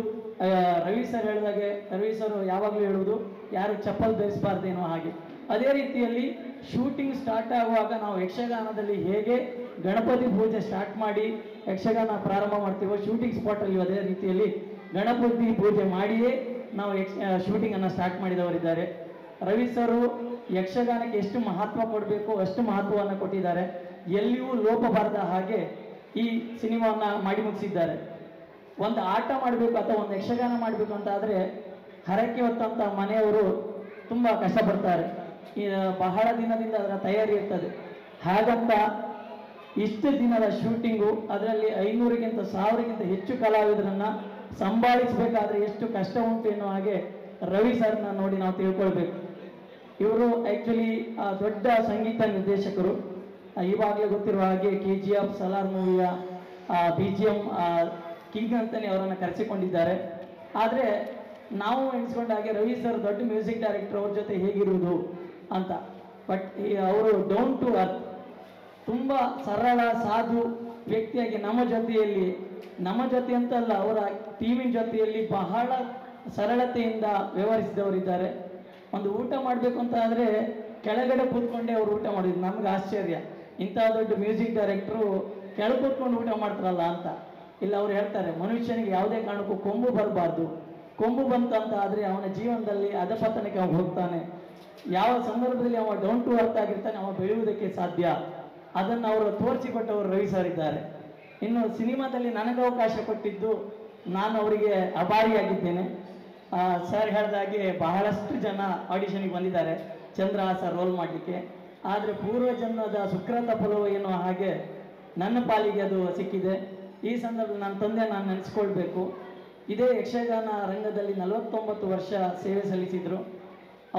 ರವಿ ಸರ್ ಹೇಳಿದಾಗೆ, ರವಿ ಸರ್ ಯಾವಾಗಲೂ ಹೇಳುವುದು ಯಾರು ಚಪ್ಪಲ್ ಧರಿಸಬಾರ್ದೇನೋ ಹಾಗೆ. ಅದೇ ರೀತಿಯಲ್ಲಿ ಶೂಟಿಂಗ್ ಸ್ಟಾರ್ಟ್ ಆಗುವಾಗ ನಾವು ಯಕ್ಷಗಾನದಲ್ಲಿ ಹೇಗೆ ಗಣಪತಿ ಪೂಜೆ ಸ್ಟಾರ್ಟ್ ಮಾಡಿ ಯಕ್ಷಗಾನ ಪ್ರಾರಂಭ ಮಾಡ್ತೀವೋ ಶೂಟಿಂಗ್ ಸ್ಪಾಟಲ್ಲಿ ಅದೇ ರೀತಿಯಲ್ಲಿ ಗಣಪತಿ ಪೂಜೆ ಮಾಡಿಯೇ ನಾವು ಶೂಟಿಂಗನ್ನು ಸ್ಟಾರ್ಟ್ ಮಾಡಿದವರಿದ್ದಾರೆ. ರವಿ ಸರು ಯಕ್ಷಗಾನಕ್ಕೆ ಎಷ್ಟು ಮಹತ್ವ ಕೊಡಬೇಕು ಅಷ್ಟು ಮಹತ್ವವನ್ನು ಕೊಟ್ಟಿದ್ದಾರೆ. ಎಲ್ಲಿಯೂ ಲೋಪ ಬಾರದ ಹಾಗೆ ಈ ಸಿನಿಮಾವನ್ನು ಮಾಡಿ ಮುಗಿಸಿದ್ದಾರೆ. ಒಂದು ಆಟ ಮಾಡಬೇಕು ಅಥವಾ ಒಂದು ಯಕ್ಷಗಾನ ಮಾಡಬೇಕು ಅಂತ ಆದರೆ ಹರಕೆ ಹೊತ್ತಂಥ ಮನೆಯವರು ತುಂಬ ಕಷ್ಟಪಡ್ತಾರೆ. ಬಹಳ ದಿನದಿಂದ ಅದರ ತಯಾರಿ ಇರ್ತದೆ. ಹಾಗಂತ ಇಷ್ಟು ದಿನದ ಶೂಟಿಂಗು, ಅದರಲ್ಲಿ 500ಗಿಂತ 1000ಗಿಂತ ಹೆಚ್ಚು ಕಲಾವಿದರನ್ನು ಸಂಭಾಳಿಸಬೇಕಾದ್ರೆ ಎಷ್ಟು ಕಷ್ಟ ಉಂಟು ಎನ್ನುವ ಹಾಗೆ ರವಿ ಸರ್ನ ನೋಡಿ ನಾವು ತಿಳ್ಕೊಳ್ಬೇಕು. ಇವರು ಆ್ಯಕ್ಚುಲಿ ದೊಡ್ಡ ಸಂಗೀತ ನಿರ್ದೇಶಕರು. ಇವಾಗಲೇ ಗೊತ್ತಿರುವ ಹಾಗೆ KGF ಸಲಾರ್ ಮೂವಿಯ BGM ಕಿಂಗ್ ಅಂತಲೇ ಅವರನ್ನು ಕರೆಸಿಕೊಂಡಿದ್ದಾರೆ. ಆದರೆ ನಾವು ಎಣಿಸ್ಕೊಂಡ ಹಾಗೆ ರವಿ ಸರ್ ದೊಡ್ಡ ಮ್ಯೂಸಿಕ್ ಡೈರೆಕ್ಟರ್, ಅವ್ರ ಜೊತೆ ಹೇಗಿರುವುದು ಅಂತ. ಬಟ್ ಅವರು ಡೌನ್ ಟು ಅರ್ತ್, ತುಂಬ ಸರಳ ಸಾಧು ವ್ಯಕ್ತಿಯಾಗಿ ನಮ್ಮ ಜೊತೆ ಅಂತಲ್ಲ ಅವರ ಟೀಮಿನ ಜೊತೆಯಲ್ಲಿ ಬಹಳ ಸರಳತೆಯಿಂದ ವ್ಯವಹರಿಸಿದವರಿದ್ದಾರೆ. ಒಂದು ಊಟ ಮಾಡಬೇಕು ಅಂತ ಆದರೆ ಕೆಳಗಡೆ ಕೂತ್ಕೊಂಡೇ ಅವರು ಊಟ ಮಾಡಿದ್ರು. ನಮ್ಗೆ ಆಶ್ಚರ್ಯ, ಇಂಥ ದೊಡ್ಡ ಮ್ಯೂಸಿಕ್ ಡೈರೆಕ್ಟ್ರು ಕೆಳಗೆ ಕೂತ್ಕೊಂಡು ಊಟ ಮಾಡ್ತಾರಲ್ಲ ಅಂತ. ಇಲ್ಲ, ಅವ್ರು ಹೇಳ್ತಾರೆ ಮನುಷ್ಯನಿಗೆ ಯಾವುದೇ ಕಾರಣಕ್ಕೂ ಕೊಂಬು ಬರಬಾರ್ದು, ಕೊಂಬು ಬಂತು ಅಂತ ಆದರೆ ಅವನ ಜೀವನದಲ್ಲಿ ಅಧಪತನಕ್ಕೆ ಅವನು ಹೋಗ್ತಾನೆ. ಯಾವ ಸಂದರ್ಭದಲ್ಲಿ ಅವ ಡೌನ್ ಟು ಅರ್ತ್ ಆಗಿರ್ತಾನೆ ಅವ ಬೆಳೆಯುವುದಕ್ಕೆ ಸಾಧ್ಯ. ಅದನ್ನು ಅವರು ತೋರಿಸಿಕೊಟ್ಟವರು ರವಿ ಸರ್ ಇದ್ದಾರೆ. ಇನ್ನು ಸಿನಿಮಾದಲ್ಲಿ ನನಗೆ ಅವಕಾಶ ಕೊಟ್ಟಿದ್ದು ನಾನು ಅವರಿಗೆ ಅಭಾರಿಯಾಗಿದ್ದೇನೆ. ಸರ್ ಹೇಳಿದಾಗೆ ಬಹಳಷ್ಟು ಜನ ಆಡಿಷನ್ಗೆ ಬಂದಿದ್ದಾರೆ ಚಂದ್ರಹಾಸ ರೋಲ್ ಮಾಡಲಿಕ್ಕೆ. ಆದರೆ ಪೂರ್ವಜನ್ಮದ ಸುಕೃತ ಫಲವು ಎನ್ನುವ ಹಾಗೆ ನನ್ನ ಪಾಲಿಗೆ ಅದು ಸಿಕ್ಕಿದೆ. ಈ ಸಂದರ್ಭದಲ್ಲಿ ನನ್ನ ತಂದೆ ನಾನು ನೆನೆಸ್ಕೊಳ್ಬೇಕು. ಇದೇ ಯಕ್ಷಗಾನ ರಂಗದಲ್ಲಿ 49 ವರ್ಷ ಸೇವೆ ಸಲ್ಲಿಸಿದರು.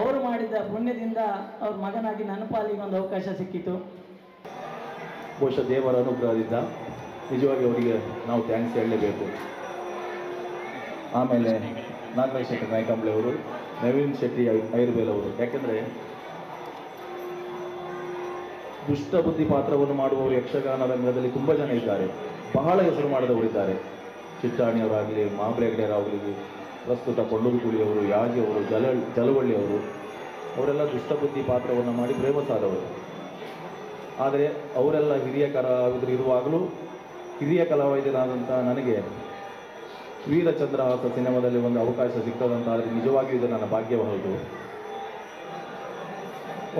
ಅವರು ಮಾಡಿದ ಪುಣ್ಯದಿಂದ ಅವ್ರ ಮಗನಾಗಿ ನನ್ನ ಪಾಲಿಗೆ ಒಂದು ಅವಕಾಶ ಸಿಕ್ಕಿತು. ಬಹುಶಃ ದೇವರ ಅನುಗ್ರಹದಿಂದ ನಿಜವಾಗಿ ಅವರಿಗೆ ನಾವು ಥ್ಯಾಂಕ್ಸ್ ಹೇಳಲೇಬೇಕು. ಆಮೇಲೆ ನಾಗರಾಜ್ ಶೆಟ್ಟಿ ನಾಯ್ಕಂಬ್ಳೆ ಅವರು, ನವೀನ್ ಶೆಟ್ಟಿ ಐರ್ವೇಲ್ ಅವರು. ಯಾಕೆಂದರೆ ದುಷ್ಟ ಬುದ್ಧಿ ಪಾತ್ರವನ್ನು ಮಾಡುವವರು ಯಕ್ಷಗಾನ ರಂಗದಲ್ಲಿ ತುಂಬ ಜನ ಇದ್ದಾರೆ. ಬಹಳ ಹೆಸರು ಮಾಡಿದವರಿದ್ದಾರೆ. ಚಿಟ್ಟಾಣಿಯವರಾಗಲಿ, ಮಾಬ್ರೆಗಡೆಯವರಾಗಲಿ, ಪ್ರಸ್ತುತ ಕೊಂಡೂರುಗುಳಿಯವರು, ಯಾಜಿಯವರು, ಜಲವಳ್ಳಿಯವರು, ಅವರೆಲ್ಲ ದುಷ್ಟಬುದ್ಧಿ ಪಾತ್ರವನ್ನು ಮಾಡಿ ಪ್ರೇಮಸಾದವರು. ಆದರೆ ಅವರೆಲ್ಲ ಹಿರಿಯ ಕಲಾವಿದರು ಇರುವಾಗಲೂ ಹಿರಿಯ ಕಲಾವಿದರಾದಂಥ ನನಗೆ ವೀರಚಂದ್ರಹಾಸ ಸಿನಿಮಾದಲ್ಲಿ ಒಂದು ಅವಕಾಶ ಸಿಗ್ತದಂತಾದರೆ ನಿಜವಾಗಿಯೂ ಇದು ನನ್ನ ಭಾಗ್ಯಬಹುದು.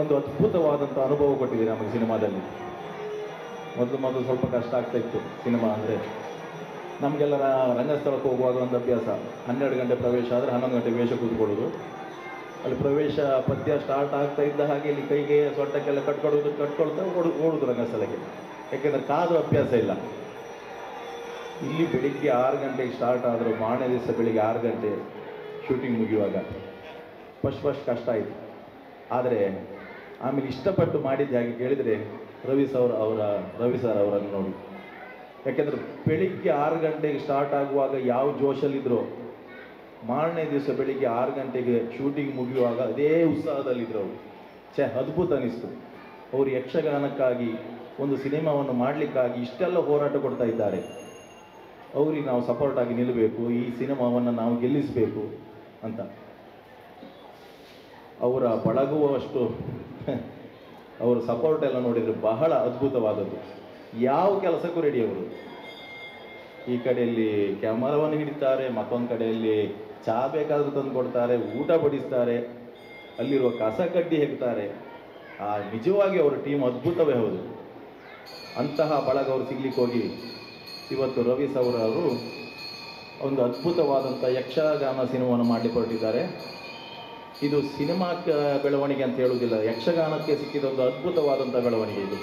ಒಂದು ಅದ್ಭುತವಾದಂಥ ಅನುಭವ ಕೊಟ್ಟಿದೆ ನಮಗೆ ಸಿನಿಮಾದಲ್ಲಿ. ಮೊದಲು ಸ್ವಲ್ಪ ಕಷ್ಟ ಆಗ್ತಾ ಇತ್ತು ಸಿನಿಮಾ ಅಂದರೆ. ನಮಗೆಲ್ಲ ರಂಗಸ್ಥಳಕ್ಕೆ ಹೋಗುವಾಗ ಒಂದು ಅಭ್ಯಾಸ, 12 ಗಂಟೆ ಪ್ರವೇಶ ಆದರೆ 11 ಗಂಟೆ ವೇಷ ಕೂತ್ಕೊಳ್ಳೋದು. ಅಲ್ಲಿ ಪ್ರವೇಶ ಪದ್ಯ ಸ್ಟಾರ್ಟ್ ಆಗ್ತಾ ಇದ್ದ ಹಾಗೆ ಇಲ್ಲಿ ಕೈಗೆ ಸೊಟ್ಟಕ್ಕೆಲ್ಲ ಕಟ್ಕೊಳ್ತಾ ಓಡುದು ರಂಗಸ್ಥಳಕ್ಕೆ. ಯಾಕೆಂದರೆ ಕಾದು ಅಭ್ಯಾಸ ಇಲ್ಲ. ಇಲ್ಲಿ ಬೆಳಿಗ್ಗೆ 6 ಗಂಟೆಗೆ ಸ್ಟಾರ್ಟ್ ಆದರೂ ಮಾರನೇ ದಿವಸ ಬೆಳಿಗ್ಗೆ 6 ಗಂಟೆ ಶೂಟಿಂಗ್ ಮುಗಿಯುವಾಗ ಫಸ್ಟ್ ಕಷ್ಟ ಆಯಿತು. ಆದರೆ ಆಮೇಲೆ ಇಷ್ಟಪಟ್ಟು ಮಾಡಿದ್ದು ಹಾಗೆ ಕೇಳಿದರೆ ರವಿ ಸರ್ ಅವರನ್ನು ನೋಡಿ. ಯಾಕೆಂದರೆ ಬೆಳಿಗ್ಗೆ 6 ಗಂಟೆಗೆ ಸ್ಟಾರ್ಟ್ ಆಗುವಾಗ ಯಾವ ಜೋಶಲ್ಲಿದ್ದರೋ ಮಾರನೇ ದಿವಸ ಬೆಳಿಗ್ಗೆ 6 ಗಂಟೆಗೆ ಶೂಟಿಂಗ್ ಮುಗಿಯುವಾಗ ಅದೇ ಉತ್ಸಾಹದಲ್ಲಿದ್ದರು ಅವರು. ಅದ್ಭುತ ಅನಿಸ್ತು. ಅವರು ಯಕ್ಷಗಾನಕ್ಕಾಗಿ ಒಂದು ಸಿನಿಮಾವನ್ನು ಮಾಡಲಿಕ್ಕಾಗಿ ಇಷ್ಟೆಲ್ಲ ಹೋರಾಟ ಕೊಡ್ತಾ ಇದ್ದಾರೆ. ಅವ್ರಿಗೆ ನಾವು ಸಪೋರ್ಟ್ ಆಗಿ ನಿಲ್ಲಬೇಕು, ಈ ಸಿನಿಮಾವನ್ನು ನಾವು ಗೆಲ್ಲಿಸಬೇಕು ಅಂತ. ಅವರ ಬಳಗುವಷ್ಟು ಅವರ ಸಪೋರ್ಟ್ ಎಲ್ಲ ನೋಡಿದರೆ ಬಹಳ ಅದ್ಭುತವಾದದ್ದು. ಯಾವ ಕೆಲಸಕ್ಕೂ ರೆಡಿ ಅವರು. ಈ ಕಡೆಯಲ್ಲಿ ಕ್ಯಾಮರಾವನ್ನು ಹಿಡಿತಾರೆ, ಮತ್ತೊಂದು ಕಡೆಯಲ್ಲಿ ಚಹಾ ಬೇಕಾದರೂ ತಂದು ಕೊಡ್ತಾರೆ, ಊಟ ಬಡಿಸ್ತಾರೆ, ಅಲ್ಲಿರುವ ಕಸ ಕಡ್ಡಿ ಹೆಕ್ತಾರೆ. ನಿಜವಾಗಿ ಅವರ ಟೀಮ್ ಅದ್ಭುತವೇ ಹೌದು. ಅಂತಹ ಬಳಗ ಅವರು ಸಿಗ್ಲಿಕ್ಕೆ ಹೋಗಿ ಇವತ್ತು ರವಿ ಸೌರ ಅವರು ಒಂದು ಅದ್ಭುತವಾದಂಥ ಯಕ್ಷಗಾನ ಸಿನಿಮಾವನ್ನು ಮಾಡಲಿಕ್ಕೆ ಹೊರಟಿದ್ದಾರೆ. ಇದು ಸಿನಿಮಾಕ್ಕೆ ಬೆಳವಣಿಗೆ ಅಂತ ಹೇಳುವುದಿಲ್ಲ, ಯಕ್ಷಗಾನಕ್ಕೆ ಸಿಕ್ಕಿದೊಂದು ಅದ್ಭುತವಾದಂಥ ಬೆಳವಣಿಗೆ. ಇದು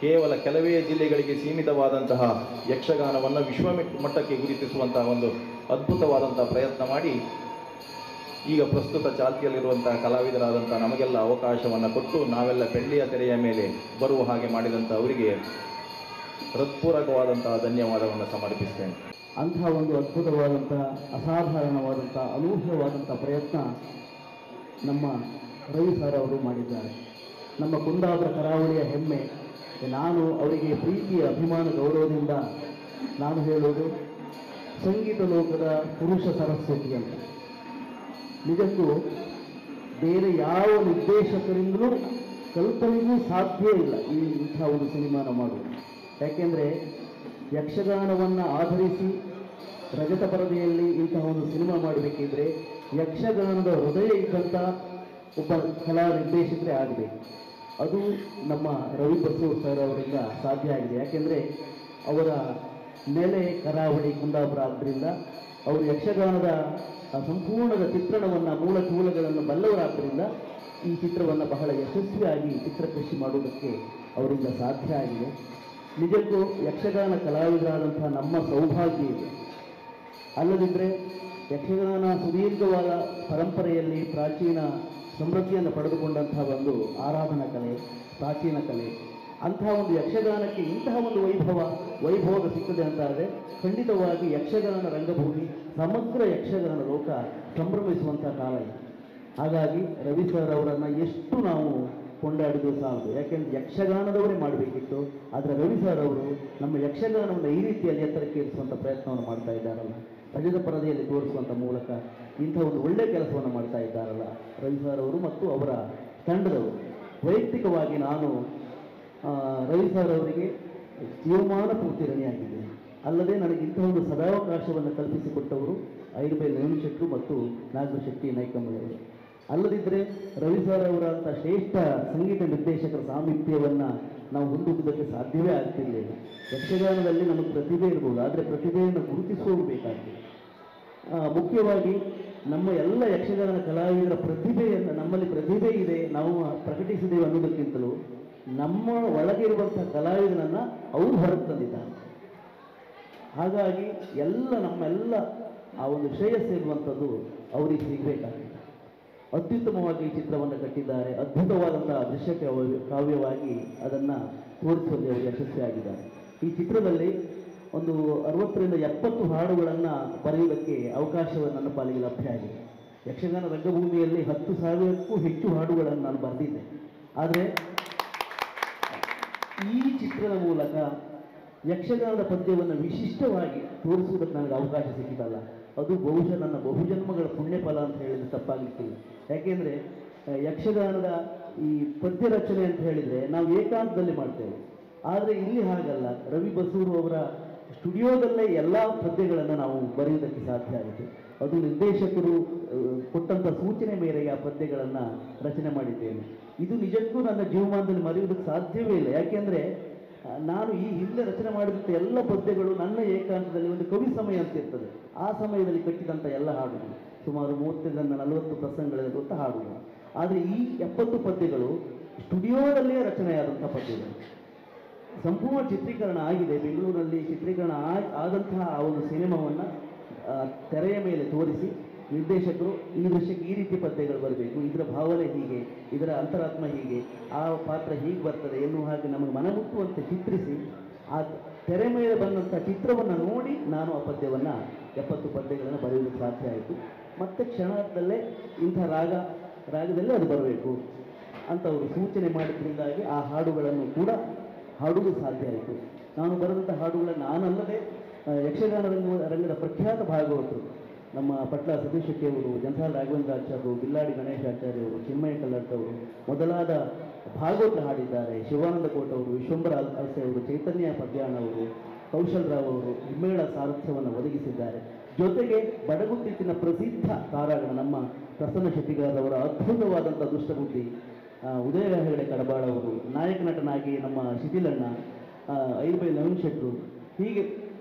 ಕೇವಲ ಕೆಲವೇ ಜಿಲ್ಲೆಗಳಿಗೆ ಸೀಮಿತವಾದಂತಹ ಯಕ್ಷಗಾನವನ್ನು ವಿಶ್ವ ಮಟ್ಟಕ್ಕೆ ಗುರುತಿಸುವಂತಹ ಒಂದು ಅದ್ಭುತವಾದಂಥ ಪ್ರಯತ್ನ ಮಾಡಿ ಈಗ ಪ್ರಸ್ತುತ ಚಾಲ್ತಿಯಲ್ಲಿರುವಂತಹ ಕಲಾವಿದರಾದಂಥ ನಮಗೆಲ್ಲ ಅವಕಾಶವನ್ನು ಕೊಟ್ಟು ನಾವೆಲ್ಲ ಬೆಳ್ಳಿಯ ತೆರೆಯ ಮೇಲೆ ಬರುವ ಹಾಗೆ ಮಾಡಿದಂಥ ಅವರಿಗೆ ಹೃತ್ಪೂರ್ವಕವಾದಂತಹ ಧನ್ಯವಾದವನ್ನು ಸಮರ್ಪಿಸ್ತೇನೆ. ಅಂತಹ ಒಂದು ಅದ್ಭುತವಾದಂಥ ಅಸಾಧಾರಣವಾದಂಥ ಅನೂಹ್ಯವಾದಂಥ ಪ್ರಯತ್ನ ನಮ್ಮ ರವಿ ಸರ್ ಅವರು ಮಾಡಿದ್ದಾರೆ. ನಮ್ಮ ಕುಂದಾಪುರ ಕರಾವಳಿಯ ಹೆಮ್ಮೆ. ನಾನು ಅವರಿಗೆ ಪ್ರೀತಿಯ ಅಭಿಮಾನ ಗೌರವದಿಂದ ನಾನು ಹೇಳೋದು ಸಂಗೀತ ಲೋಕದ ಪುರುಷ ಸರಸ್ವತಿ ಅಂತ. ನಿಜಕ್ಕೂ ಬೇರೆ ಯಾವ ನಿರ್ದೇಶಕರಿಂದಲೂ ಕಲ್ಪನೆಗೂ ಸಾಧ್ಯ ಇಲ್ಲ ಇಂಥ ಒಂದು ಸಿನಿಮಾನ ಮಾಡುವುದು. ಯಾಕೆಂದರೆ ಯಕ್ಷಗಾನವನ್ನು ಆಧರಿಸಿ ರಜತ ಪರದೆಯಲ್ಲಿ ಇಂತಹ ಒಂದು ಸಿನಿಮಾ ಮಾಡಬೇಕಿದ್ರೆ ಯಕ್ಷಗಾನದ ಹೃದಯ ಇದ್ದಂಥ ಒಬ್ಬ ಕಲಾ ನಿರ್ದೇಶಕರೇ ಆಗಬೇಕು. ಅದು ನಮ್ಮ ರವಿ ಬಸೂರ್ ಸರ್ ಅವರಿಂದ ಸಾಧ್ಯ ಆಗಿದೆ. ಯಾಕೆಂದರೆ ಅವರ ನೆಲೆ ಕರಾವಳಿ ಕುಂದಾಪುರ ಆದ್ದರಿಂದ ಅವರು ಯಕ್ಷಗಾನದ ಸಂಪೂರ್ಣದ ಚಿತ್ರಣವನ್ನು ಮೂಲ ಚೂಲಗಳನ್ನು ಬಲ್ಲವರಾದ್ದರಿಂದ ಈ ಚಿತ್ರವನ್ನು ಬಹಳ ಯಶಸ್ವಿಯಾಗಿ ಚಿತ್ರಕೃಷಿ ಮಾಡುವುದಕ್ಕೆ ಅವರಿಂದ ಸಾಧ್ಯ ಆಗಿದೆ. ನಿಜಕ್ಕೂ ಯಕ್ಷಗಾನ ಕಲಾವಿದರಾದಂಥ ನಮ್ಮ ಸೌಭಾಗ್ಯ ಇದೆ. ಅಲ್ಲದಿದ್ದರೆ ಯಕ್ಷಗಾನ ಸುದೀರ್ಘವಾದ ಪರಂಪರೆಯಲ್ಲಿ ಪ್ರಾಚೀನ ಸಮೃದ್ಧಿಯನ್ನು ಪಡೆದುಕೊಂಡಂತಹ ಒಂದು ಆರಾಧನಾ ಕಲೆ, ಪ್ರಾಚೀನ ಕಲೆ. ಅಂತಹ ಒಂದು ಯಕ್ಷಗಾನಕ್ಕೆ ಇಂತಹ ಒಂದು ವೈಭವ ಸಿಕ್ಕದೆ ಅಂತಾದರೆ ಖಂಡಿತವಾಗಿ ಯಕ್ಷಗಾನ ರಂಗಭೂಮಿ, ಸಮಗ್ರ ಯಕ್ಷಗಾನ ಲೋಕ ಸಂಭ್ರಮಿಸುವಂಥ ಕಾಲ ಇದೆ. ಹಾಗಾಗಿ ರವಿ ಸರ್ ಅವರನ್ನು ಎಷ್ಟು ನಾವು ಕೊಂಡಾಡಿದ್ದು ಸಾಲದು. ಯಾಕೆಂದರೆ ಯಕ್ಷಗಾನದವರೇ ಮಾಡಬೇಕಿತ್ತು. ಆದರೆ ರವಿ ಸರ್ ಅವರು ನಮ್ಮ ಯಕ್ಷಗಾನವನ್ನು ಈ ರೀತಿಯಲ್ಲಿ ಎತ್ತರಕ್ಕೆ ಇರಿಸುವಂಥ ಪ್ರಯತ್ನವನ್ನು ಮಾಡ್ತಾ ಇದ್ದಾರಲ್ಲ, ರಜತ ಪರದೆಯಲ್ಲಿ ತೋರಿಸುವಂಥ ಮೂಲಕ ಇಂಥ ಒಂದು ಒಳ್ಳೆಯ ಕೆಲಸವನ್ನು ಮಾಡ್ತಾ ಇದ್ದಾರಲ್ಲ ರವಿ ಸರ್ ಅವರು ಮತ್ತು ಅವರ ತಂಡದವರು. ವೈಯಕ್ತಿಕವಾಗಿ ನಾನು ರವಿ ಸರ್ ಅವರಿಗೆ ಜೀವಮಾನ ಪೂರ್ತಿ ಋಣಿಯಾಗಿದ್ದೇನೆ. ಅಲ್ಲದೆ ನನಗೆ ಇಂಥ ಒಂದು ಸದಾವಕಾಶವನ್ನು ಕಲ್ಪಿಸಿಕೊಟ್ಟವರು ಐರುಬೈಲ್ ರೇಣುಶೆಟ್ಟರು ಮತ್ತು ನಾಗಶೆಟ್ಟಿ ನಾಯ್ಕಮ್ಮನವರು. ಅಲ್ಲದಿದ್ದರೆ ರವಿ ಸರ್ ಅವರಂಥ ಶ್ರೇಷ್ಠ ಸಂಗೀತ ನಿರ್ದೇಶಕರ ಸಾಮೀಪ್ಯವನ್ನು ನಾವು ಹೊಂದುವುದಕ್ಕೆ ಸಾಧ್ಯವೇ ಆಗ್ತಿರಲಿಲ್ಲ. ಯಕ್ಷಗಾನದಲ್ಲಿ ನಮಗೆ ಪ್ರತಿಭೆ ಇರ್ಬೋದು, ಆದರೆ ಪ್ರತಿಭೆಯನ್ನು ಗುರುತಿಸೋಬೇಕಾಗ್ತದೆ. ಮುಖ್ಯವಾಗಿ ನಮ್ಮ ಎಲ್ಲ ಯಕ್ಷಗಾನ ಕಲಾವಿದರ ಪ್ರತಿಭೆಯನ್ನು, ನಮ್ಮಲ್ಲಿ ಪ್ರತಿಭೆ ಇದೆ ನಾವು ಪ್ರಕಟಿಸಿದ್ದೇವೆ ಅನ್ನೋದಕ್ಕಿಂತಲೂ ನಮ್ಮ ಒಳಗಿರುವಂಥ ಕಲಾವಿದನನ್ನು ಅವರು ಹೊರಗೆ ತಂದಿದ್ದಾರೆ. ಹಾಗಾಗಿ ನಮ್ಮೆಲ್ಲ ಆ ಒಂದು ಶ್ರೇಯಸ್ಸು ಇರುವಂಥದ್ದು ಅವರಿಗೆ ಸಿಗಬೇಕಾಗಿದೆ. ಅತ್ಯುತ್ತಮವಾಗಿ ಈ ಚಿತ್ರವನ್ನು ಕಟ್ಟಿದ್ದಾರೆ. ಅದ್ಭುತವಾದಂತಹ ದೃಶ್ಯ ಕಾವ್ಯವಾಗಿ ಅದನ್ನು ತೋರಿಸುವಲ್ಲಿ ಅವರು ಯಶಸ್ವಿಯಾಗಿದ್ದಾರೆ. ಈ ಚಿತ್ರದಲ್ಲಿ ಒಂದು 60ರಿಂದ 70 ಹಾಡುಗಳನ್ನು ಬರೆಯುವುದಕ್ಕೆ ಅವಕಾಶವನ್ನು ನನ್ನ ಪಾಲಿಗೆ ಲಭ್ಯ ಆಗಿದೆ. ಯಕ್ಷಗಾನ ರಂಗಭೂಮಿಯಲ್ಲಿ 10,000ಕ್ಕೂ ಹೆಚ್ಚು ಹಾಡುಗಳನ್ನು ನಾನು ಬರೆದಿದ್ದೆ. ಆದರೆ ಈ ಚಿತ್ರದ ಮೂಲಕ ಯಕ್ಷಗಾನದ ಪದ್ಯವನ್ನು ವಿಶಿಷ್ಟವಾಗಿ ತೋರಿಸುವುದಕ್ಕೆ ನನಗೆ ಅವಕಾಶ ಸಿಕ್ಕಿದ್ದಲ್ಲ, ಅದು ಬಹುಶಃ ನನ್ನ ಬಹುಜನ್ಮಗಳ ಪುಣ್ಯಫಲ ಅಂತ ಹೇಳಿದರೆ ತಪ್ಪಾಗಲಿಕ್ಕಿಲ್ಲ. ಯಾಕೆಂದರೆ ಯಕ್ಷಗಾನದ ಈ ಪದ್ಯ ರಚನೆ ಅಂತ ಹೇಳಿದರೆ ನಾವು ಏಕಾಂತದಲ್ಲಿ ಮಾಡ್ತೇವೆ. ಆದರೆ ಇಲ್ಲಿ ಹಾಗಲ್ಲ, ರವಿ ಬಸೂರು ಅವರ ಸ್ಟುಡಿಯೋದಲ್ಲೇ ಎಲ್ಲ ಪದ್ಯಗಳನ್ನು ನಾವು ಬರೆಯುವುದಕ್ಕೆ ಸಾಧ್ಯ ಆಯಿತು. ಅದು ನಿರ್ದೇಶಕರು ಕೊಟ್ಟಂಥ ಸೂಚನೆ ಮೇರೆಗೆ ಆ ಪದ್ಯಗಳನ್ನು ರಚನೆ ಮಾಡಿದ್ದೇನೆ. ಇದು ನಿಜಕ್ಕೂ ನನ್ನ ಜೀವಮಾನದಲ್ಲಿ ಮರೆಯುವುದಕ್ಕೆ ಸಾಧ್ಯವೇ ಇಲ್ಲ. ಯಾಕೆಂದರೆ ನಾನು ಈ ಹಿಂದೆ ರಚನೆ ಮಾಡಿದಂಥ ಎಲ್ಲ ಪದ್ಯಗಳು ನನ್ನ ಏಕಾಂತದಲ್ಲಿ ಒಂದು ಕವಿ ಸಮಯ ಅಂತ ಇರ್ತದೆ, ಆ ಸಮಯದಲ್ಲಿ ಕಟ್ಟಿದಂಥ ಎಲ್ಲ ಹಾಡುಗಳು ಸುಮಾರು 30ರಿಂದ 40 ಪ್ರಸಂಗಗಳಿರುವಂಥ ಹಾಡುಗಳು. ಆದರೆ ಈ 70 ಪದ್ಯಗಳು ಸ್ಟುಡಿಯೋದಲ್ಲೇ ರಚನೆಯಾದಂಥ ಪದ್ಯಗಳು. ಸಂಪೂರ್ಣ ಚಿತ್ರೀಕರಣ ಆಗಿದೆ. ಬೆಂಗಳೂರಲ್ಲಿ ಚಿತ್ರೀಕರಣ ಆದಂತಹ ಆ ಒಂದು ಸಿನಿಮಾವನ್ನು ತೆರೆಯ ಮೇಲೆ ತೋರಿಸಿ ನಿರ್ದೇಶಕರು ಈ ದೃಶ್ಯಕ್ಕೆ ಈ ರೀತಿ ಪದ್ಯಗಳು ಬರಬೇಕು, ಇದರ ಭಾವನೆ ಹೀಗೆ, ಇದರ ಅಂತರಾತ್ಮ ಹೀಗೆ, ಆ ಪಾತ್ರ ಹೀಗೆ ಬರ್ತದೆ ಎನ್ನುವ ಹಾಗೆ ನಮಗೆ ಮನಮುಟ್ಟುವಂತೆ ಚಿತ್ರಿಸಿ ಆ ತೆರೆ ಮೇಲೆ ಬಂದಂಥ ಚಿತ್ರವನ್ನು ನೋಡಿ ನಾನು ಆ ಪದ್ಯವನ್ನು 70 ಪದ್ಯಗಳನ್ನು ಬರೆಯಲಿಕ್ಕೆ ಸಾಧ್ಯ ಆಯಿತು. ಮತ್ತೆ ಕ್ಷಣದಲ್ಲೇ ಇಂಥ ರಾಗದಲ್ಲಿ ಅದು ಬರಬೇಕು ಅಂತ ಅವರು ಸೂಚನೆ ಮಾಡಿದ್ರಿಂದಾಗಿ ಆ ಹಾಡುಗಳನ್ನು ಕೂಡ ಹಾಡುವುದು ಸಾಧ್ಯ ಆಯಿತು. ನಾನು ಬರೆದಂಥ ಹಾಡುಗಳನ್ನು ನಾನಲ್ಲದೆ ಯಕ್ಷಗಾನ ರಂಗದ ಪ್ರಖ್ಯಾತ ಭಾಗವತರು ನಮ್ಮ ಪಟ್ಲ ಸತೀಶ್ ಶೆಟ್ಟಿ ಅವರು, ಜನಸಾಲ ರಾಘವೇಂದ್ರಾಚಾರ್ಯರು, ಬಿಲ್ಲಾಡಿ ಗಣೇಶಾಚಾರ್ಯ ಅವರು, ಚಿನ್ಮಯ ಕಲ್ಲಡ್ಕ ಅವರು ಮೊದಲಾದ ಭಾಗವತ ಹಾಡಿದ್ದಾರೆ. ಶಿವಾನಂದ ಕೋಟ್ ಅವರು, ವಿಶ್ವಂಬರ ಅಲ್ಸೆ ಅವರು, ಚೈತನ್ಯ ಪದ್ಯಾಣ ಅವರು, ಕೌಶಲ್ ರಾವ್ ಅವರು ಹಿಮ್ಮೇಳ ಸಾರಥ್ಯವನ್ನು ಒದಗಿಸಿದ್ದಾರೆ. ಜೊತೆಗೆ ಬಡಗುತಿಟ್ಟಿನ ಪ್ರಸಿದ್ಧ ತಾರಾಗಣ ನಮ್ಮ ಪ್ರಸನ್ನ ಶೆಟ್ಟಿಗಾರವರ ಅದ್ಭುತವಾದಂಥ ದುಷ್ಟಬುದ್ಧಿ, ಉದಯ ಹೆಗಡೆ ಕಡಬಾಳ ಅವರು, ನಾಯಕ ನಟನಾಗಿ ನಮ್ಮ ಶಿಥಿಲಣ್ಣ, ಐಲ್ಬೈ ನವೀನ್ ಶೆಟ್ಟರು, ಹೀಗೆ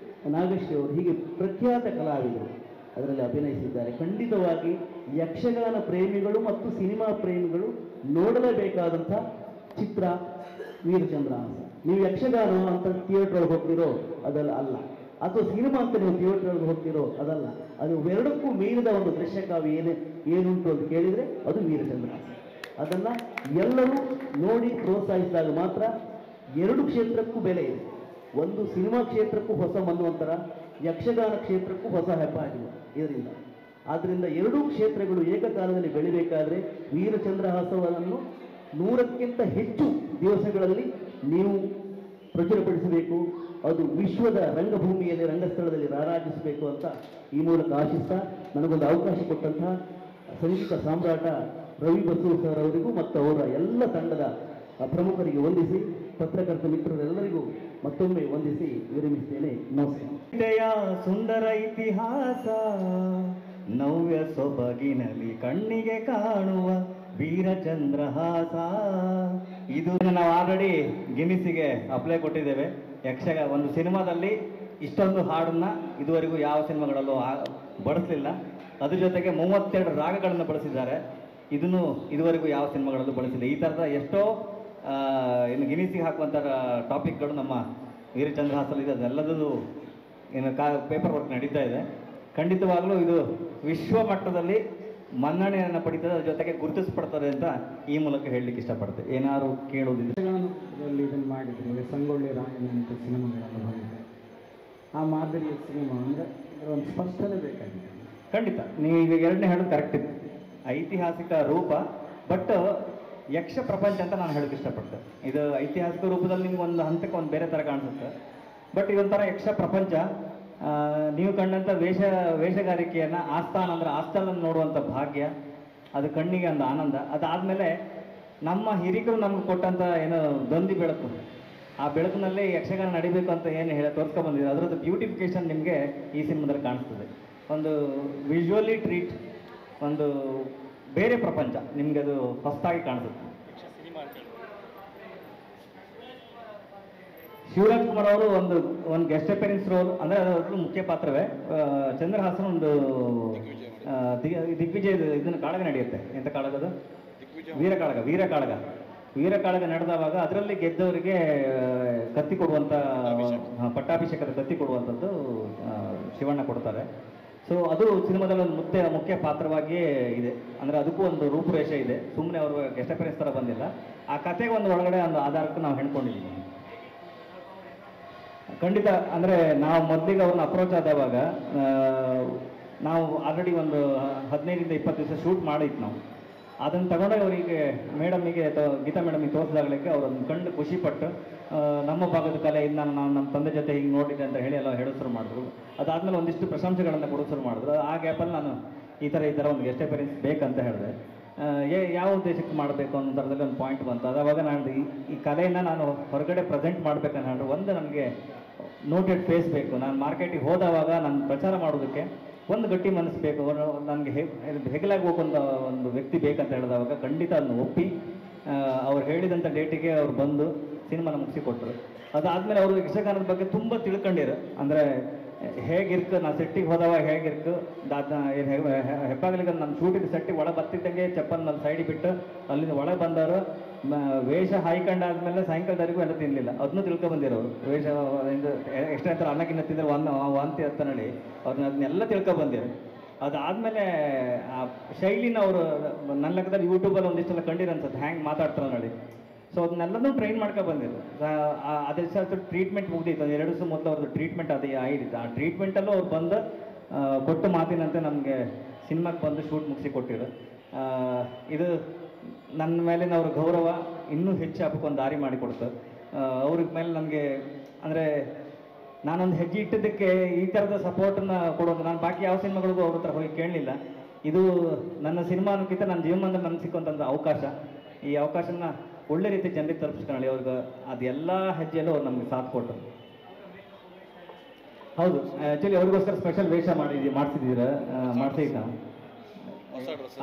ನಾಗಶ್ರೀ ಅವರು, ಹೀಗೆ ಪ್ರಖ್ಯಾತ ಕಲಾವಿದರು ಅದರಲ್ಲಿ ಅಭಿನಯಿಸಿದ್ದಾರೆ. ಖಂಡಿತವಾಗಿ ಯಕ್ಷಗಾನ ಪ್ರೇಮಿಗಳು ಮತ್ತು ಸಿನಿಮಾ ಪ್ರೇಮಿಗಳು ನೋಡಲೇಬೇಕಾದಂಥ ಚಿತ್ರ ವೀರಚಂದ್ರಹಾಸ. ನೀವು ಯಕ್ಷಗಾನ ಅಂತ ಥಿಯೇಟರ್ ಒಳಗೆ ಹೋಗ್ತಿರೋ ಅದಲ್ಲ ಅಲ್ಲ, ಅಥವಾ ಸಿನಿಮಾ ಅಂತ ನೀವು ಥಿಯೇಟರ್ ಒಳಗೆ ಹೋಗ್ತಿರೋ ಅದಲ್ಲ. ಅದು ಎರಡಕ್ಕೂ ಮೀರಿದ ಒಂದು ದೃಶ್ಯಕಾವ್ಯ ಏನುಂಟು ಅಂತ ಕೇಳಿದರೆ ಅದು ವೀರಚಂದ್ರಹಾಸ. ಅದನ್ನು ಎಲ್ಲರೂ ನೋಡಿ ಪ್ರೋತ್ಸಾಹಿಸಿದಾಗ ಮಾತ್ರ ಎರಡು ಕ್ಷೇತ್ರಕ್ಕೂ ಬೆಲೆ ಇದೆ. ಒಂದು ಸಿನಿಮಾ ಕ್ಷೇತ್ರಕ್ಕೂ ಹೊಸ ಮನ್ವಂತರ, ಯಕ್ಷಗಾನ ಕ್ಷೇತ್ರಕ್ಕೂ ಹೊಸ ಹೆಬ್ಬ ಆಗಿದೆ ಇದರಿಂದ. ಆದ್ದರಿಂದ ಎರಡೂ ಕ್ಷೇತ್ರಗಳು ಏಕಕಾಲದಲ್ಲಿ ಬೆಳಿಬೇಕಾದ್ರೆ ವೀರಚಂದ್ರಹಾಸವನ್ನು 100ಕ್ಕಿಂತ ಹೆಚ್ಚು ದಿವಸಗಳಲ್ಲಿ ನೀವು ಪ್ರಚುರಪಡಿಸಬೇಕು. ಅದು ವಿಶ್ವದ ರಂಗಭೂಮಿಯಲ್ಲಿ ರಂಗಸ್ಥಳದಲ್ಲಿ ರಾರಾಜಿಸಬೇಕು ಅಂತ ಈ ಮೂಲಕ ಆಶಿಸ್ತಾ ನನಗೊಂದು ಅವಕಾಶ ಕೊಟ್ಟಂತಹ ಸಂಗೀತ ಸಾಮ್ರಾಟ ರವಿ ಬಸು ಸರ್ ಅವರಿಗೂ ಮತ್ತು ಅವರ ಎಲ್ಲ ತಂಡದ ಪ್ರಮುಖರಿಗೆ ವಂದಿಸಿ, ಪತ್ರಕರ್ತ ಮಿತ್ರರೆಲ್ಲರಿಗೂ ಮತ್ತೊಮ್ಮೆ ವಂದಿಸಿ ವಿರಮಿಸ್ತೇನೆ. ನಮಸ್ಕಾರ. ಸುಂದರ ಇತಿಹಾಸ ನವ್ಯ ಸೊಬಗಿನಲ್ಲಿ ಕಣ್ಣಿಗೆ ಕಾಣುವ ವೀರಚಂದ್ರಹಾಸ. ಇದು ನಾವು ಆಲ್ರೆಡಿ ಗಿನ್ನಿಸಿಗೆ ಅಪ್ಲೈ ಕೊಟ್ಟಿದ್ದೇವೆ. ಒಂದು ಸಿನಿಮಾದಲ್ಲಿ ಇಷ್ಟೊಂದು ಹಾಡನ್ನ ಇದುವರೆಗೂ ಯಾವ ಸಿನಿಮಾಗಳಲ್ಲೂ ಬಳಸಲಿಲ್ಲ. ಅದ್ರ ಜೊತೆಗೆ 32 ರಾಗಗಳನ್ನು ಬಳಸಿದ್ದಾರೆ. ಇದನ್ನು ಇದುವರೆಗೂ ಯಾವ ಸಿನಿಮಾಗಳಲ್ಲೂ ಬಳಸಿಲ್ಲ. ಈ ಥರದ ಎಷ್ಟೋ ಇನ್ನು ಗಿನ್ನಿಸಿಗೆ ಹಾಕುವಂಥ ಟಾಪಿಕ್ಗಳು ನಮ್ಮ ವೀರಚಂದ್ರಹಾಸಲ್ಲಿ ಇದೆ. ಅದೆಲ್ಲದೂ ಇನ್ನು ಪೇಪರ್ ವರ್ಕ್ ನಡೀತಾ ಇದೆ. ಖಂಡಿತವಾಗಲೂ ಇದು ವಿಶ್ವ ಮಟ್ಟದಲ್ಲಿ ಮನ್ನಣೆಯನ್ನು ಪಡಿತದೆ, ಅದ್ರ ಜೊತೆಗೆ ಗುರುತಿಸಪಡ್ತದೆ ಅಂತ ಈ ಮೂಲಕ ಹೇಳಲಿಕ್ಕೆ ಇಷ್ಟಪಡ್ತೆ. ಏನಾದ್ರು ಕೇಳೋದಿದೆ? ಯಕ್ಷಗಾನದಲ್ಲಿ ಇದನ್ನು ಮಾಡಿದರೆ ಸಂಗೊಳ್ಳಿ ರಾಯಣ್ಣ ಅಂತ ಸಿನಿಮಾಗಳೆಲ್ಲ ಬಂದಿದೆ. ಆ ಮಾದರಿಯ ಸಿನಿಮಾ ಅಂದರೆ ಒಂದು ಸ್ಪಷ್ಟನೆ ಬೇಕಾಗಿದೆ. ಖಂಡಿತ ನೀವು ಈಗ ಎರಡನೇ ಹೇಳೋದು ಕರೆಕ್ಟ್ ಇದೆ. ಐತಿಹಾಸಿಕ ರೂಪ, ಬಟ್ ಯಕ್ಷ ಪ್ರಪಂಚ ಅಂತ ನಾನು ಹೇಳೋಕ್ಕೆ ಇಷ್ಟಪಡ್ತೆ. ಇದು ಐತಿಹಾಸಿಕ ರೂಪದಲ್ಲಿ ನಿಮ್ಗೆ ಒಂದು ಹಂತಕ್ಕೆ ಒಂದು ಬೇರೆ ಥರ ಕಾಣಿಸುತ್ತೆ. ಬಟ್ ಇದೊಂಥರ ಯಕ್ಷ ಪ್ರಪಂಚ. ನೀವು ಕಂಡಂಥ ವೇಷಗಾರಿಕೆಯನ್ನು ಆಸ್ಥಾನ ಅಂದರೆ ಆಸ್ಥಾನವನ್ನು ನೋಡುವಂಥ ಭಾಗ್ಯ, ಅದು ಕಣ್ಣಿಗೆ ಒಂದು ಆನಂದ. ಅದಾದಮೇಲೆ ನಮ್ಮ ಹಿರಿಕರು ನಮ್ಗೆ ಕೊಟ್ಟಂಥ ಏನೋ ದೊಂದಿ ಬೆಳಕು, ಆ ಬೆಳಕಿನಲ್ಲಿ ಯಕ್ಷಗಾನ ನಡಿಬೇಕು ಅಂತ ಏನು ತೋರಿಸ್ಕೊಂಡ್ಬಂದಿದೆ, ಅದರದ್ದು ಬ್ಯೂಟಿಫಿಕೇಶನ್ ನಿಮಗೆ ಈ ಸಿನಿಮಾದಲ್ಲಿ ಕಾಣಿಸ್ತದೆ. ಒಂದು ವಿಜುವಲಿ ಟ್ರೀಟ್, ಒಂದು ಬೇರೆ ಪ್ರಪಂಚ ನಿಮಗೆ ಅದು ಹೊಸದಾಗಿ ಕಾಣಿಸುತ್ತೆ. ಶಿವರಾಜ್ ಕುಮಾರ್ ಅವರು ಒಂದು ಗೆಸ್ಟ್ ಅಪಿಯರೆನ್ಸ್ ರೋಲ್, ಅಂದರೆ ಅದರ ಮುಖ್ಯ ಪಾತ್ರವೇ. ಚಂದ್ರಹಾಸನ್ ಒಂದು ದಿಗ್ವಿಜಯ ಇದನ್ನು ಕಾಳಗ ನಡೆಯುತ್ತೆ. ಎಂಥ ಕಾಳಗದು? ವೀರಕಾಳಗ ನಡೆದವಾಗ ಅದರಲ್ಲಿ ಗೆದ್ದವರಿಗೆ ಕತ್ತಿ ಕೊಡುವಂಥ, ಪಟ್ಟಾಭಿಷೇಕದ ಕತ್ತಿ ಕೊಡುವಂಥದ್ದು ಶಿವಣ್ಣ ಕೊಡ್ತಾರೆ. ಸೊ ಅದು ಸಿನಿಮಾದಲ್ಲಿ ಒಂದು ಮುಖ್ಯ ಪಾತ್ರವಾಗಿಯೇ ಇದೆ. ಅಂದರೆ ಅದಕ್ಕೂ ಒಂದು ರೂಪುರೇಷೆ ಇದೆ. ಸುಮ್ಮನೆ ಅವರು ಗೆಸ್ಟ್ ಅಪಿಯರೆನ್ಸ್ ಥರ ಬಂದಿಲ್ಲ. ಆ ಕತೆಗೆ ಒಂದು ಒಳಗಡೆ ಒಂದು ಆಧಾರಕ್ಕೆ ನಾವು ಹೆಣ್ಕೊಂಡಿದ್ದೀವಿ. ಖಂಡಿತ ಅಂದರೆ ನಾವು ಮೊದಲಿಗೆ ಅವ್ರನ್ನ ಅಪ್ರೋಚ್ ಆದವಾಗ ನಾವು ಆಲ್ರೆಡಿ ಒಂದು 15-20 ದಿವಸ ಶೂಟ್ ಮಾಡಿತ್ತು ನಾವು. ಅದನ್ನು ತಗೊಂಡಾಗ ಅವರಿಗೆ ಮೇಡಮಿಗೆ ಗೀತಾ ಮೇಡಮಿಗೆ ತೋರಿಸಿದಾಗಲಿಕ್ಕೆ ಅವರನ್ನು ಕಂಡು ಖುಷಿಪಟ್ಟು ನಮ್ಮ ಭಾಗದ ಕಲೆ ಇದು ನಾನು ನಮ್ಮ ತಂದೆ ಜೊತೆ ಹಿಂಗೆ ನೋಡಿದ್ದೆ ಅಂತ ಹೇಳಿ ಎಲ್ಲ ಹೇಳೋ ಶುರು ಮಾಡಿದ್ರು. ಅದಾದಮೇಲೆ ಒಂದಿಷ್ಟು ಪ್ರಶಂಸೆಗಳನ್ನು ಕೊಡೋ ಶುರು ಮಾಡಿದ್ರು. ಆ ಗ್ಯಾಪಲ್ಲಿ ನಾನು ಈ ಥರ ಒಂದು ಗೆಸ್ಟ್ ಅಪಿಯರೆನ್ಸ್ ಬೇಕಂತ ಹೇಳಿದೆ. ಯಾವ ಉದ್ದೇಶಕ್ಕೆ ಮಾಡಬೇಕು ಅನ್ನೋ ಥರದಲ್ಲಿ ಒಂದು ಪಾಯಿಂಟ್ ಬಂತು. ಅದಾವಾಗ ನಾನು ಈ ಕಲೆಯನ್ನು ನಾನು ಹೊರಗಡೆ ಪ್ರೆಸೆಂಟ್ ಮಾಡಬೇಕಂತ ಹೇಳಿದ್ರೆ ಒಂದು ನನಗೆ ನೋಟೆಡ್ ಫೇಸ್ ಬೇಕು. ನಾನು ಮಾರ್ಕೆಟಿಗೆ ಹೋದವಾಗ ನಾನು ಪ್ರಚಾರ ಮಾಡೋದಕ್ಕೆ ಒಂದು ಗಟ್ಟಿ ಮನಸ್ಸು ಬೇಕು, ನನಗೆ ಹೆಗಲಾಗಬೇಕು ಅಂತ ಒಂದು ವ್ಯಕ್ತಿ ಬೇಕಂತ ಹೇಳಿದವಾಗ ಖಂಡಿತ ಅದನ್ನು ಒಪ್ಪಿ ಅವ್ರು ಹೇಳಿದಂಥ ಡೇಟಿಗೆ ಅವ್ರು ಬಂದು ಸಿನಿಮಾನ ಮುಗಿಸಿಕೊಟ್ರು. ಅದಾದಮೇಲೆ ಅವರು ಯಕ್ಷಗಾನದ ಬಗ್ಗೆ ತುಂಬ ತಿಳ್ಕೊಂಡಿರು. ಅಂದರೆ ಹೇಗಿರ್ಕು, ನಾನು ಸೆಟ್ಟಿಗೆ ಹೋದವಾಗ ಹೇಗಿರ್ಕು, ಹೆಬ್ಬಾಗಲಿಗೆ ನಮ್ಮ ಶೂಟಿಂಗ್ ಸೆಟ್ಟಿಗೆ ಒಳಗೆ ಬರ್ತಿದ್ದಂಗೆ ಚಪ್ಪಲ್ ನನ್ನ ಸೈಡಿಗೆ ಬಿಟ್ಟು ಅಲ್ಲಿಂದ ಒಳಗೆ ಬಂದವರು ವೇಷ ಹಾಯ್ಕೊಂಡಾದ್ಮೇಲೆ ಸಾಯಂಕಾಲದವರೆಗೂ ಎಲ್ಲ ತಿನ್ನಲಿಲ್ಲ. ಅದನ್ನೂ ತಿಳ್ಕೊಬಂದಿರೋರು. ವೇಷ ಎಕ್ಸ್ಟ್ರಾ ಥರ ಅನ್ನಕ್ಕಿನ್ನ ತಿಂದರೆ ವಾಂತಿ ಅಂತ ನಡಿ ಅವ್ರನ್ನ ಅದನ್ನೆಲ್ಲ ತಿಳ್ಕೊಬಂದಿರು. ಅದಾದಮೇಲೆ ಆ ಶೈಲಿನ ಅವರು ನನ್ನ ಲೆಕ್ಕದಲ್ಲಿ ಯೂಟ್ಯೂಬಲ್ಲಿ ಒಂದಿಷ್ಟೆಲ್ಲ ಕಂಡಿರೋ ಅನ್ಸುತ್ತೆ, ಹ್ಯಾಂಗೆ ಮಾತಾಡ್ತಾರೆ ನೋಡಿ. ಸೊ ಅದನ್ನೆಲ್ಲನೂ ಟ್ರೈನ್ ಮಾಡ್ಕೊಬಂದಿರು. ಅದೇ ಸರ್ ಟ್ರೀಟ್ಮೆಂಟ್ ಮುಗ್ದಿತ್ತು. 2 ದಿವಸ ಮೊದಲು ಅವ್ರದ್ದು ಟ್ರೀಟ್ಮೆಂಟ್ ಅದು ಆಯಿತು. ಆ ಟ್ರೀಟ್ಮೆಂಟಲ್ಲೂ ಅವ್ರು ಬಂದು ಕೊಟ್ಟು ಮಾತಿನಂತೆ ನಮಗೆ ಸಿನಿಮಾಕ್ಕೆ ಬಂದು ಶೂಟ್ ಮುಗಿಸಿ ಕೊಟ್ಟಿರು. ಇದು ನನ್ನ ಮೇಲಿನ ಅವ್ರ ಗೌರವ ಇನ್ನೂ ಹೆಚ್ಚು ಹಬ್ಬಕ್ಕೊಂದು ದಾರಿ ಮಾಡಿಕೊಡ್ತು. ಅವ್ರ ಮೇಲೆ ನನಗೆ ಅಂದರೆ ನಾನೊಂದು ಹೆಜ್ಜೆ ಇಟ್ಟಿದ್ದಕ್ಕೆ ಈ ಥರದ ಸಪೋರ್ಟನ್ನು ಕೊಡೋದು, ನಾನು ಬಾಕಿ ಯಾವ ಸಿನಿಮಾಗಳಿಗೂ ಅವ್ರ ಹತ್ರ ಹೋಗಿ ಕೇಳಲಿಲ್ಲ. ಇದು ನನ್ನ ಸಿನಿಮಾ ಅನ್ನೋಕ್ಕಿಂತ ನನ್ನ ಜೀವನದಲ್ಲಿ ನನಗೆ ಸಿಕ್ಕುವಂಥ ಅವಕಾಶ. ಈ ಅವಕಾಶನ ಒಳ್ಳೆ ರೀತಿ ಜನರಿಗೆ ತಲುಪಿಸ್ಕೊಳ್ಳಿ. ಅವ್ರಿಗೆ ಅದೆಲ್ಲ ಹೆಜ್ಜೆಯಲ್ಲೂ ಅವ್ರು ನಮಗೆ ಸಾಥ್ ಕೊಟ್ಟರು. ಹೌದು, ಆ್ಯಕ್ಚುಲಿ ಅವ್ರಿಗೋಸ್ಕರ ಸ್ಪೆಷಲ್ ವೇಷ ಮಾಡಿಸಿದ್ದೀರ ಮಾಡಿಸಿದ್ದ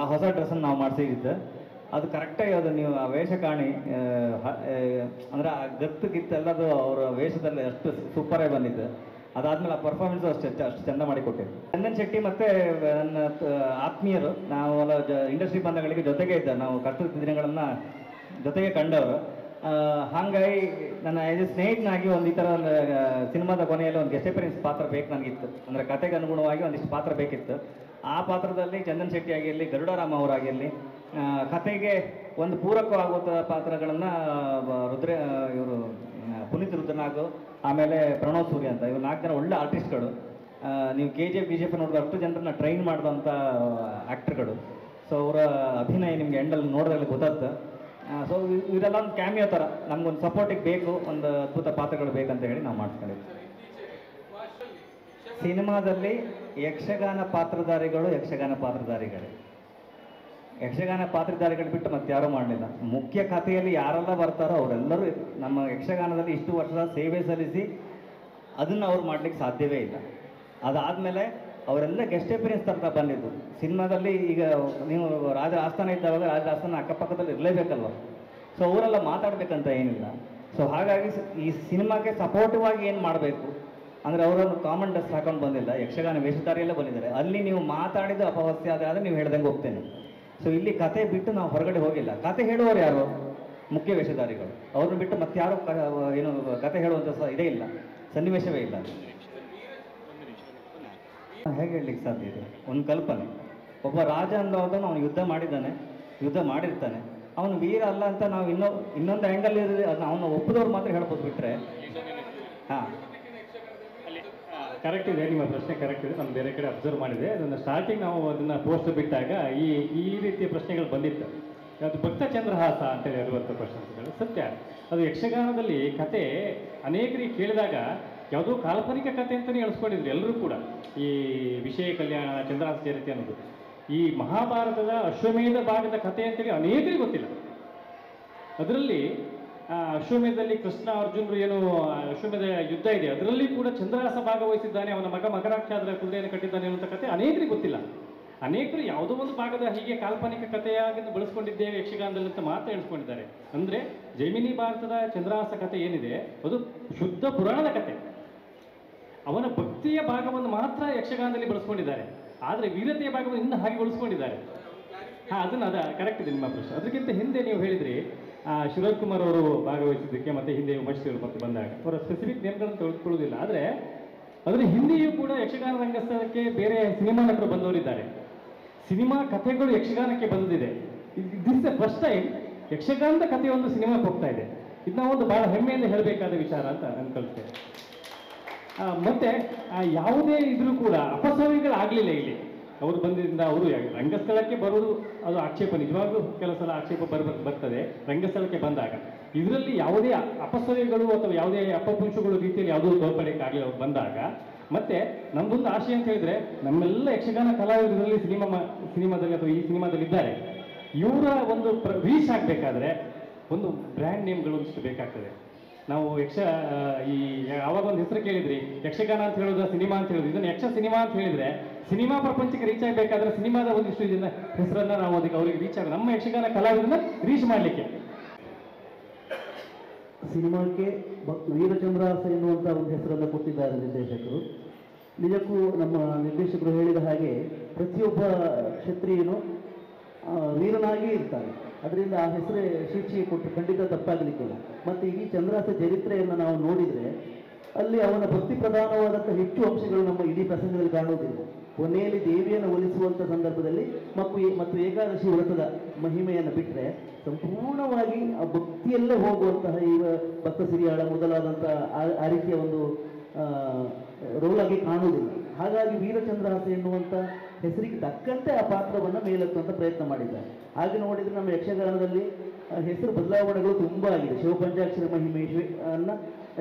ಆ ಹೊಸ ಡ್ರೆಸ್ಸನ್ನು ನಾವು ಮಾಡಿಸಿದ್ದೆ. ಅದು ಕರೆಕ್ಟಾಗಿ ಅದು ನೀವು ಆ ವೇಷ ಕಾಣಿ, ಅಂದರೆ ಆ ಗತ್ತುಗಿತ್ತೆಲ್ಲದು ಅವರ ವೇಷದಲ್ಲಿ ಅಷ್ಟು ಸೂಪರಾಗಿ ಬಂದಿತ್ತು. ಅದಾದಮೇಲೆ ಆ ಪರ್ಫಾರ್ಮೆನ್ಸು ಅಷ್ಟು ಚೆಂದ ಮಾಡಿಕೊಟ್ಟೆ. ಚಂದನ್ ಶೆಟ್ಟಿ ಮತ್ತು ನನ್ನ ಆತ್ಮೀಯರು, ನಾವು ಇಂಡಸ್ಟ್ರಿ ಬಂಧಗಳಿಗೆ ಜೊತೆಗೆ ಇದ್ದ, ನಾವು ಕರ್ತವ್ಯ ದಿನಗಳನ್ನು ಜೊತೆಗೆ ಕಂಡವರು. ಹಾಗಾಗಿ ನನ್ನ ಆ್ಯಸ್ ಎ ಸ್ನೇಹಿತನಾಗಿ ಒಂದು ಈ ಥರ ಒಂದು ಸಿನಿಮಾದ ಕೊನೆಯಲ್ಲಿ ಒಂದು ಗೆಸ್ಟ್ ಅಪಿಯರೆನ್ಸ್ ಪಾತ್ರ ಬೇಕು ನನಗಿತ್ತು. ಅಂದರೆ ಕತೆಗೆ ಅನುಗುಣವಾಗಿ ಒಂದಿಷ್ಟು ಪಾತ್ರ ಬೇಕಿತ್ತು. ಆ ಪಾತ್ರದಲ್ಲಿ ಚಂದನ್ ಶೆಟ್ಟಿ ಆಗಿರಲಿ, ಗರುಡರಾಮ ಅವರಾಗಿರಲಿ, ಕತೆಗೆ ಒಂದು ಪೂರಕವಾಗುವಂಥ ಪಾತ್ರಗಳನ್ನು ಇವರು ಪುನೀತ್ ರುದ್ರನಾಗು, ಆಮೇಲೆ ಪ್ರಣವ್ ಸೂರ್ಯ ಅಂತ, ಇವರು 4 ಜನ ಒಳ್ಳೆ ಆರ್ಟಿಸ್ಟ್ಗಳು. ನೀವು KGF BGF ನೋಡಿದ್ರೆ ಅಷ್ಟು ಜನರನ್ನ ಟ್ರೈನ್ ಮಾಡಿದಂಥ ಆ್ಯಕ್ಟರ್ಗಳು. ಸೊ ಅವರ ಅಭಿನಯ ನಿಮಗೆ ಎಂಡಲ್ಲಿ ನೋಡಿದ್ರೆ ಗೊತ್ತಾಗುತ್ತೆ. ಸೊ ಇದೆಲ್ಲ ಒಂದು ಕ್ಯಾಮಿಯೋ ಥರ ನಮ್ಗೊಂದು ಸಪೋರ್ಟಿಗೆ ಬೇಕು, ಒಂದು ಅದ್ಭುತ ಪಾತ್ರಗಳು ಬೇಕಂತ ಹೇಳಿ ನಾವು ಮಾಡ್ಕೊಂಡಿದ್ವಿ. ಸಿನಿಮಾದಲ್ಲಿ ಯಕ್ಷಗಾನ ಪಾತ್ರಧಾರಿಗಳು ಯಕ್ಷಗಾನ ಪಾತ್ರಧಾರಿಗಳು ಬಿಟ್ಟು ಮತ್ತೆ ಯಾರೂ ಮಾಡಲಿಲ್ಲ. ಮುಖ್ಯ ಕಥೆಯಲ್ಲಿ ಯಾರೆಲ್ಲ ಬರ್ತಾರೋ ಅವರೆಲ್ಲರೂ ನಮ್ಮ ಯಕ್ಷಗಾನದಲ್ಲಿ ಇಷ್ಟು ವರ್ಷದ ಸೇವೆ ಸಲ್ಲಿಸಿ ಅದನ್ನು ಅವ್ರು ಮಾಡಲಿಕ್ಕೆ ಸಾಧ್ಯವೇ ಇಲ್ಲ. ಅದಾದಮೇಲೆ ಅವರೆಲ್ಲ ಗೆಸ್ಟ್ ಅಪಿಯರೆನ್ಸ್ ತರ್ತಾ ಬಂದಿದ್ದು. ಸಿನಿಮಾದಲ್ಲಿ ಈಗ ನೀವು ರಾಜರ ಆಸ್ಥಾನ ಇದ್ದಾವಾಗ ರಾಜರ ಆಸ್ಥಾನ ಅಕ್ಕಪಕ್ಕದಲ್ಲಿ ಇರಲೇಬೇಕಲ್ವ. ಸೊ ಅವರೆಲ್ಲ ಮಾತಾಡಬೇಕಂತ ಏನಿಲ್ಲ. ಸೊ ಹಾಗಾಗಿ ಈ ಸಿನಿಮಾಕ್ಕೆ ಸಪೋರ್ಟಿವ್ ಆಗಿ ಏನು ಮಾಡಬೇಕು ಅಂದರೆ ಅವರೊಂದು ಕಾಮನ್ ಡ್ರೆಸ್ ಹಾಕೊಂಡು ಬಂದಿಲ್ಲ, ಯಕ್ಷಗಾನ ವೇಷಧಾರಿಯಲ್ಲೇ ಬಂದಿದ್ದಾರೆ. ಅಲ್ಲಿ ನೀವು ಮಾತಾಡಿದ ಅಪವಸ್ಯ ಆದರೆ ನೀವು ಹೇಳ್ದಂಗೆ ಹೋಗ್ತೇನೆ. ಸೊ ಇಲ್ಲಿ ಕತೆ ಬಿಟ್ಟು ನಾವು ಹೊರಗಡೆ ಹೋಗಿಲ್ಲ. ಕತೆ ಹೇಳುವವರು ಯಾರು? ಮುಖ್ಯ ವೇಷಧಾರಿಗಳು. ಅವ್ರನ್ನ ಬಿಟ್ಟು ಮತ್ತೆ ಯಾರು ಏನು ಕತೆ ಹೇಳುವಂಥ ಇದೇ ಇಲ್ಲ, ಸನ್ನಿವೇಶವೇ ಇಲ್ಲ. ಹೇಗೆ ಹೇಳಲಿಕ್ಕೆ ಸಾಧ್ಯ ಇದೆ? ಒಂದು ಕಲ್ಪನೆ. ಒಬ್ಬ ರಾಜ ಅನ್ನೋದನ್ನು ಅವನು ಯುದ್ಧ ಮಾಡಿರ್ತಾನೆ. ಅವನು ವೀರ ಅಲ್ಲ ಅಂತ ನಾವು ಇನ್ನೊಂದು ಆ್ಯಂಗಲ್ ಇರೋದು, ಅವನು ಒಪ್ಪದವ್ರು ಮಾತ್ರ ಹೇಳ್ಬೋದು. ಬಿಟ್ಟರೆ ಹಾಂ, ಕರೆಕ್ಟ್ ಇದೆ, ನಿಮ್ಮ ಪ್ರಶ್ನೆ ಕರೆಕ್ಟ್ ಇದೆ. ನಾನು ಬೇರೆ ಕಡೆ ಅಬ್ಸರ್ವ್ ಮಾಡಿದೆ ಅದನ್ನು. ಸ್ಟಾರ್ಟಿಂಗ್ ನಾವು ಅದನ್ನು ಪೋಸ್ಟರ್ ಬಿಟ್ಟಾಗ ಈ ರೀತಿಯ ಪ್ರಶ್ನೆಗಳು ಬಂದಿತ್ತು. ಅದು ಭಕ್ತ ಚಂದ್ರಹಾಸ ಅಂತೇಳಿ ಇರುವಂಥ ಪ್ರಶ್ನೆಗಳು ಸತ್ಯ. ಅದು ಯಕ್ಷಗಾನದಲ್ಲಿ ಕತೆ ಅನೇಕರಿಗೆ ಕೇಳಿದಾಗ ಯಾವುದೋ ಕಾಲ್ಪನಿಕ ಕತೆ ಅಂತಲೇ ಎಣಿಸ್ಕೊಂಡಿದ್ರು ಎಲ್ಲರೂ ಕೂಡ. ಈ ವಿಷಯ ಕಲ್ಯಾಣ, ಚಂದ್ರಹಾಸ ಚರಿತ್ರೆ ಅನ್ನೋದು ಈ ಮಹಾಭಾರತದ ಅಶ್ವಮೇಧ ಭಾಗದ ಕತೆ ಅಂತೇಳಿ ಅನೇಕರಿಗೆ ಗೊತ್ತಿಲ್ಲ. ಅದರಲ್ಲಿ ಅಶ್ವಮೇಧದಲ್ಲಿ ಕೃಷ್ಣ ಅರ್ಜುನರು ಏನು ಅಶ್ವಮೇಧ ಯುದ್ಧ ಇದೆ, ಅದರಲ್ಲಿ ಕೂಡ ಚಂದ್ರಹಾಸ ಭಾಗವಹಿಸಿದ್ದಾನೆ, ಅವನ ಮಗ ಮಕರಾಕ್ಷ ಅದರ ಕುದುರೆಯನ್ನು ಕಟ್ಟಿದ್ದಾನೆ ಅನ್ನುವಂಥ ಕತೆ ಅನೇಕರಿಗೆ ಗೊತ್ತಿಲ್ಲ. ಅನೇಕರು ಯಾವುದೋ ಒಂದು ಭಾಗದ ಹೀಗೆ ಕಾಲ್ಪನಿಕ ಕಥೆಯಾಗಿ ಬಳಸ್ಕೊಂಡಿದ್ದೇವೆ ಯಕ್ಷಗಾನದಲ್ಲಿ ಅಂತ ಮಾತ್ರ ಎಣಿಸ್ಕೊಂಡಿದ್ದಾರೆ. ಅಂದರೆ ಜೈಮಿನಿ ಭಾರತದ ಚಂದ್ರಹಾಸ ಕಥೆ ಏನಿದೆ ಅದು ಶುದ್ಧ ಪುರಾಣದ ಕತೆ. ಅವನ ಭಕ್ತಿಯ ಭಾಗವನ್ನು ಮಾತ್ರ ಯಕ್ಷಗಾನದಲ್ಲಿ ಬಳಸ್ಕೊಂಡಿದ್ದಾರೆ, ಆದರೆ ವೀರತೆಯ ಭಾಗವನ್ನು ಇನ್ನೂ ಹಾಗೆ ಬಳಸ್ಕೊಂಡಿದ್ದಾರೆ. ಅದನ್ನು ಕರೆಕ್ಟ್ ಇದೆ ನಿಮ್ಮ ಪ್ರಶ್ನೆ. ಅದಕ್ಕಿಂತ ಹಿಂದೆ ನೀವು ಹೇಳಿದ್ರಿ ಶಿವರಾಜ್ ಕುಮಾರ್ ಅವರು ಭಾಗವಹಿಸಿದ್ದಕ್ಕೆ, ಮತ್ತು ಹಿಂದೆ ಉಮೇಶ್ವರು ಮತ್ತೆ ಬಂದಾಗ ಅವರ ಸ್ಪೆಸಿಫಿಕ್ ನೇಮ್ಗಳನ್ನು ತೆಗೆದುಕೊಳ್ಳುವುದಿಲ್ಲ. ಆದರೆ ಅದರ ಹಿಂದೆಯೂ ಕೂಡ ಯಕ್ಷಗಾನ ರಂಗಸ್ಥಳಕ್ಕೆ ಬೇರೆ ಸಿನಿಮಾ ನಟರು ಬಂದವರಿದ್ದಾರೆ. ಸಿನಿಮಾ ಕಥೆಗಳು ಯಕ್ಷಗಾನಕ್ಕೆ ಬಂದಿದೆ. ದಿಸ್ ಫಸ್ಟ್ ಟೈಮ್ ಯಕ್ಷಗಾನದ ಕಥೆಯೊಂದು ಸಿನಿಮಾಕ್ಕೆ ಹೋಗ್ತಾ ಇದೆ. ಇದು ನಾವೊಂದು ಬಹಳ ಹೆಮ್ಮೆಯಿಂದ ಹೇಳಬೇಕಾದ ವಿಚಾರ ಅಂತ ಅನ್ಕೊಳ್ತೇವೆ. ಮತ್ತೆ ಯಾವುದೇ ಇದ್ರೂ ಕೂಡ ಅಪಸವ್ಯಗಳಾಗಲಿಲ್ಲ ಇಲ್ಲಿ. ಅವರು ಬಂದಿದ್ದರಿಂದ ಅವರು ರಂಗಸ್ಥಳಕ್ಕೆ ಬರೋದು ಅದು ಆಕ್ಷೇಪ, ನಿಜವಾಗ್ಲೂ ಕೆಲವು ಸಲ ಆಕ್ಷೇಪ ಬರ್ತದೆ ರಂಗಸ್ಥಳಕ್ಕೆ ಬಂದಾಗ. ಇದರಲ್ಲಿ ಯಾವುದೇ ಅಪಸವ್ಯಗಳು ಅಥವಾ ಯಾವುದೇ ಅಪಪುಂಷಗಳು ರೀತಿಯಲ್ಲಿ ಯಾವುದೂ ತೋರ್ಪಡಿಕೆಯಾಗಲಿ ಅವ್ರು ಬಂದಾಗ. ಮತ್ತೆ ನಮ್ದೊಂದು ಆಶಯ ಅಂತ ಹೇಳಿದ್ರೆ, ನಮ್ಮೆಲ್ಲ ಯಕ್ಷಗಾನ ಕಲಾವಿದರಲ್ಲಿ ಸಿನಿಮಾದಲ್ಲಿ ಅಥವಾ ಈ ಸಿನಿಮಾದಲ್ಲಿ ಇದ್ದಾರೆ, ಇವರ ಒಂದು ರೀಚ್ ಆಗಬೇಕಾದ್ರೆ ಒಂದು ಬ್ರ್ಯಾಂಡ್ ನೇಮ್ಗಳು ಒಂದಿಷ್ಟು ಬೇಕಾಗ್ತದೆ. ನಾವು ಈ ಯಾವಾಗ ಒಂದು ಹೆಸರು ಕೇಳಿದ್ರಿ, ಯಕ್ಷಗಾನ ಅಂತ ಹೇಳೋದು, ಸಿನಿಮಾ ಅಂತ ಹೇಳೋದು, ಇದನ್ನು ಯಕ್ಷ ಸಿನಿಮಾ ಅಂತ ಹೇಳಿದ್ರೆ ಸಿನಿಮಾ ಪ್ರಪಂಚಕ್ಕೆ ರೀಚ್ ಆಗಬೇಕಾದ್ರೆ ಸಿನಿಮಾದ ಒಂದಿಷ್ಟು ಇದನ್ನ ಹೆಸರನ್ನ ನಾವು ಅದಕ್ಕೆ ಅವರಿಗೆ ರೀಚ್ ಆಗ ನಮ್ಮ ಯಕ್ಷಗಾನ ಕಲಾವಿದರನ್ನ ರೀಚ್ ಮಾಡಲಿಕ್ಕೆ. ಸಿನಿಮಾಕ್ಕೆ ವೀರಚಂದ್ರಹಾಸ ಎನ್ನುವಂಥ ಒಂದು ಹೆಸರನ್ನು ಕೊಟ್ಟಿದ್ದಾರೆ ನಿರ್ದೇಶಕರು. ನಿಜಕ್ಕೂ ನಮ್ಮ ನಿರ್ದೇಶಕರು ಹೇಳಿದ ಹಾಗೆ ಪ್ರತಿಯೊಬ್ಬ ಕ್ಷತ್ರಿಯನು ವೀರನಾಗಿ ಇರ್ತಾನೆ. ಅದರಿಂದ ಆ ಹೆಸರೇ ಶೀರ್ಷಿಕೆ ಕೊಟ್ಟು ಖಂಡಿತ ತಪ್ಪಾಗಲಿಕ್ಕಿಲ್ಲ. ಮತ್ತು ಈ ಚಂದ್ರಹಾಸ ಚರಿತ್ರೆಯನ್ನು ನಾವು ನೋಡಿದರೆ ಅಲ್ಲಿ ಅವನ ಭಕ್ತಿ ಪ್ರಧಾನವಾದಂಥ ಹೆಚ್ಚು ಅಂಶಗಳು ನಮ್ಮ ಇಡೀ ಪ್ರಸಂಗದಲ್ಲಿ ಕಾಣುವುದಿಲ್ಲ. ಕೊನೆಯಲ್ಲಿ ದೇವಿಯನ್ನು ಒಲಿಸುವಂಥ ಸಂದರ್ಭದಲ್ಲಿ ಮತ್ತು ಏಕಾದಶಿ ವ್ರತದ ಮಹಿಮೆಯನ್ನು ಬಿಟ್ಟರೆ ಸಂಪೂರ್ಣವಾಗಿ ಆ ಭಕ್ತಿಯಲ್ಲೇ ಹೋಗುವಂತಹ ಈ ಭಕ್ತ ಸಿರಿಯಾಳ ಮೊದಲಾದಂಥ ಆ ರೀತಿಯ ಒಂದು ರೋಲಾಗಿ ಕಾಣುವುದಿಲ್ಲ. ಹಾಗಾಗಿ ವೀರಚಂದ್ರಹಾಸ ಎನ್ನುವಂಥ ಹೆಸರಿಗೆ ತಕ್ಕಂತೆ ಆ ಪಾತ್ರವನ್ನು ಮೇಲೆತ್ತುವಂಥ ಪ್ರಯತ್ನ ಮಾಡಿದ್ದಾರೆ. ಹಾಗೆ ನೋಡಿದರೆ ನಮ್ಮ ಯಕ್ಷಗಾನದಲ್ಲಿ ಹೆಸರು ಬದಲಾವಣೆಗಳು ತುಂಬ ಆಗಿದೆ. ಶಿವಪಂಚಾಕ್ಷರಿ ಮಹಿಮೆ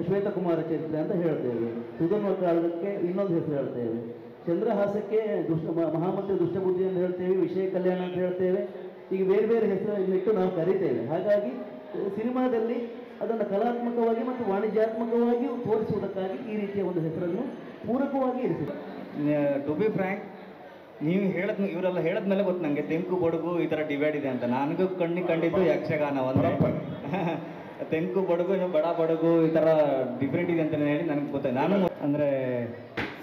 ಶ್ವೇತಕುಮಾರ ಚರಿತ್ರೆ ಅಂತ ಹೇಳ್ತೇವೆ. ಸುಧನ್ವ ಕಾಳಗಕ್ಕೆ ಇನ್ನೊಂದು ಹೆಸರು ಹೇಳ್ತೇವೆ. ಚಂದ್ರಹಾಸಕ್ಕೆ ಮಹಾಮಂತ್ರಿ ದುಷ್ಟಬುದ್ಧಿ ಅಂತ ಹೇಳ್ತೇವೆ, ವಿಷಯ ಕಲ್ಯಾಣ ಅಂತ ಹೇಳ್ತೇವೆ. ಈಗ ಬೇರೆ ಬೇರೆ ಹೆಸರನ್ನಿಟ್ಟು ನಾವು ಕರಿತೇವೆ. ಹಾಗಾಗಿ ಸಿನಿಮಾದಲ್ಲಿ ಅದನ್ನು ಕಲಾತ್ಮಕವಾಗಿ ಮತ್ತು ವಾಣಿಜ್ಯಾತ್ಮಕವಾಗಿಯೂ ತೋರಿಸುವುದಕ್ಕಾಗಿ ಈ ರೀತಿಯ ಒಂದು ಹೆಸರನ್ನು ಪೂರಕವಾಗಿ ಇರಿಸಿದೆ. ಟು ಬಿ ಫ್ರ್ಯಾಂಕ್, ನೀವು ಇವರೆಲ್ಲ ಹೇಳಿದ್ಮೇಲೆ ಗೊತ್ತು ನನಗೆ ತೆಂಕು ಬಡುಗು ಈ ಥರ ಡಿವೈಡ್ ಇದೆ ಅಂತ. ನನಗೂ ಕಂಡಿದ್ದು ಯಕ್ಷಗಾನ ಒಂದೇ. ತೆಂಕು ಬಡುಗು ಬಡ ಬಡುಗು ಈ ಥರ ಡಿಫ್ರೆಂಟ್ ಇದೆ ಅಂತ ಹೇಳಿ ನನಗೆ ಗೊತ್ತಾಯ್ತು. ನಾನು ಅಂದರೆ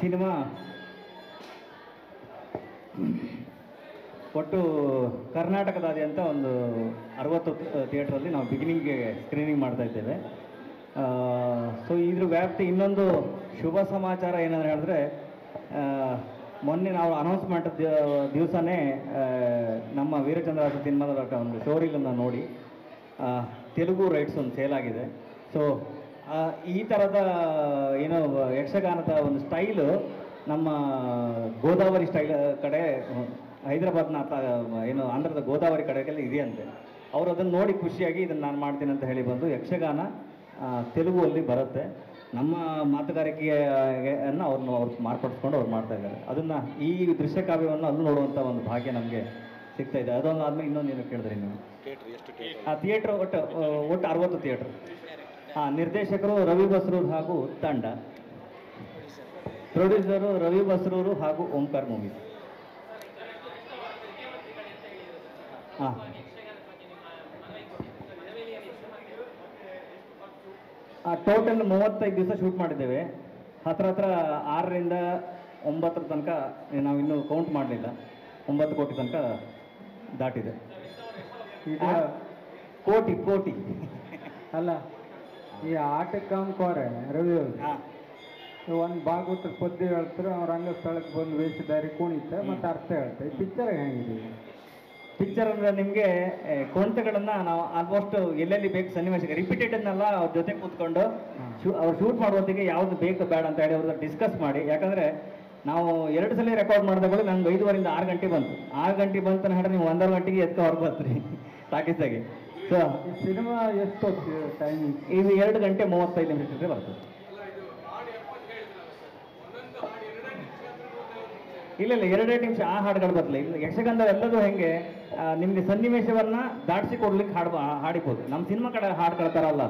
ಸಿನಿಮಾ ಒಟ್ಟು ಕರ್ನಾಟಕದಾದ್ಯಂತ ಒಂದು 60 ಥಿಯೇಟ್ರಲ್ಲಿ ನಾವು ಬಿಗಿನಿಂಗ್ಗೆ ಸ್ಕ್ರೀನಿಂಗ್ ಮಾಡ್ತಾ ಇದ್ದೇವೆ. ಸೊ ಇದ್ರ ವ್ಯಾಪ್ತಿ ಇನ್ನೊಂದು ಶುಭ ಸಮಾಚಾರ ಏನಂದ್ರೆ ಹೇಳಿದ್ರೆ, ಮೊನ್ನೆ ನಾವು ಅನೌನ್ಸ್ಮೆಂಟ್ ದಿವಸನೇ ನಮ್ಮ ವೀರಚಂದ್ರಹಾಸ ಸಿನಿಮಾದ ಒಂದು ಶೋರೀಲನ್ನು ನೋಡಿ ತೆಲುಗು ರೈಟ್ಸ್ ಒಂದು ಸೇಲ್ ಆಗಿದೆ. ಸೊ ಈ ಥರದ ಏನೋ ಯಕ್ಷಗಾನದ ಒಂದು ಸ್ಟೈಲು ನಮ್ಮ ಗೋದಾವರಿ ಸ್ಟೈಲ್ ಕಡೆ, ಹೈದರಾಬಾದ್ನ ಏನು ಆಂಧ್ರದ ಗೋದಾವರಿ ಕಡೆಗೆಲ್ಲ ಇದೆಯಂತೆ. ಅವರು ಅದನ್ನು ನೋಡಿ ಖುಷಿಯಾಗಿ ಇದನ್ನು ನಾನು ಮಾಡ್ತೀನಿ ಅಂತ ಹೇಳಿ ಬಂದು ಯಕ್ಷಗಾನ ತೆಲುಗುವಲ್ಲಿ ಬರುತ್ತೆ. ನಮ್ಮ ಮಾತುಗಾರಿಕೆಯನ್ನು ಅವ್ರು ಮಾರ್ಪಡಿಸ್ಕೊಂಡು ಅವ್ರು ಮಾಡ್ತಾ ಇದ್ದಾರೆ. ಅದನ್ನು ಈ ದೃಶ್ಯ ಕಾವ್ಯವನ್ನು ಅಲ್ಲೂ ನೋಡುವಂಥ ಒಂದು ಭಾಗ್ಯ ನಮಗೆ ಸಿಗ್ತಾ ಇದೆ. ಅದೊಂದು ಆದಮೇಲೆ ಇನ್ನೊಂದೇನು ಕೇಳಿದ್ರಿ ನೀವು? ಥಿಯೇಟ್ರ್ ಒಟ್ಟು 60 ಥಿಯೇಟ್ರ್. ನಿರ್ದೇಶಕರು ರವಿ ಬಸ್ರೂರು ಹಾಗೂ ತಂಡ, ಪ್ರೊಡ್ಯೂಸರು ರವಿ ಬಸ್ರೂರು ಹಾಗೂ ಓಂಕಾರ್ ಮೂವೀಸ್. ಟೋಟಲ್ 35 ದಿವಸ ಶೂಟ್ ಮಾಡಿದ್ದೇವೆ. ಹತ್ರ 6ರಿಂದ 9 ತನಕ ನಾವು ಇನ್ನೂ ಕೌಂಟ್ ಮಾಡಲಿಲ್ಲ. 9 ಕೋಟಿ ತನಕ ದಾಟಿದೆ. ಕೋಟಿ ಅಲ್ಲ, ಈ ಆಟಕ್ಕೆ ಅಂಕೋರೆ ರವಿ ಒಂದು ಭಾಗವತರ ಪದ್ಯ ಹೇಳ್ತಾರೆ, ಅವ್ರ ರಂಗಸ್ಥಳಕ್ಕೆ ಬಂದು ವೇಷಧಾರಿ ಕುಣಿತ ಮತ್ತು ಅರ್ಥ ಹೇಳ್ತಾರೆ. ಈ ಪಿಕ್ಚರ್ ಹೆಂಗಿದೆ? ಪಿಕ್ಚರ್ ಅಂದರೆ ನಿಮಗೆ ಕೊಂತೆಗಳನ್ನು ನಾವು ಆಲ್ಮೋಸ್ಟ್ ಎಲ್ಲೆಲ್ಲಿ ಬೇಕು ಸನ್ನಿವೇಶಕ್ಕೆ ರಿಪೀಟೆಡನ್ನೆಲ್ಲ ಅವ್ರ ಜೊತೆ ಕೂತ್ಕೊಂಡು ಅವ್ರು ಶೂಟ್ ಮಾಡುವಂತಿಗೆ ಯಾವುದು ಬೇಕು ಬೇಡ ಅಂತ ಹೇಳಿ ಅವ್ರದ್ದು ಡಿಸ್ಕಸ್ ಮಾಡಿ. ಯಾಕಂದರೆ ನಾವು 2 ಸಲ ರೆಕಾರ್ಡ್ ಮಾಡಿದಾಗಲೂ ನಂಗೆ 5:30ರಿಂದ 6 ಗಂಟೆ ಬಂತು. 6 ಗಂಟೆ ಬಂತು ಅಂತ ಹೇಳಿದ್ರೆ ನೀವು 1.5 ಗಂಟೆಗೆ ಎತ್ಕೊ ಹೊರಗೆ ಬರ್ತೀರಿ ಟಾಕೀಸಾಗಿ. ಸೊ ಸಿನಿಮಾ ಎಷ್ಟು ಟೈಮಿಂಗ್? ಇದು 2 ಗಂಟೆ 35 ನಿಮಿಷಕ್ಕೆ ಬರ್ತದೆ. ಇಲ್ಲ 2 ನಿಮಿಷ ಆ ಹಾಡುಗಳು ಬರಲ್ಲ. ಇಲ್ಲ ಯಕ್ಷಗಾನದಲ್ಲಿ ಎಲ್ಲದೂ ಹೆಂಗೆ ನಿಮಗೆ ಸನ್ನಿವೇಶವನ್ನು ದಾಟಿಸಿ ಕೊಡ್ಲಿಕ್ಕೆ ಹಾಡಿಬೋದು. ನಮ್ಮ ಸಿನಿಮಾ ಕಡೆ ಹಾಡು ಕಳ್ತಾರಲ್ಲ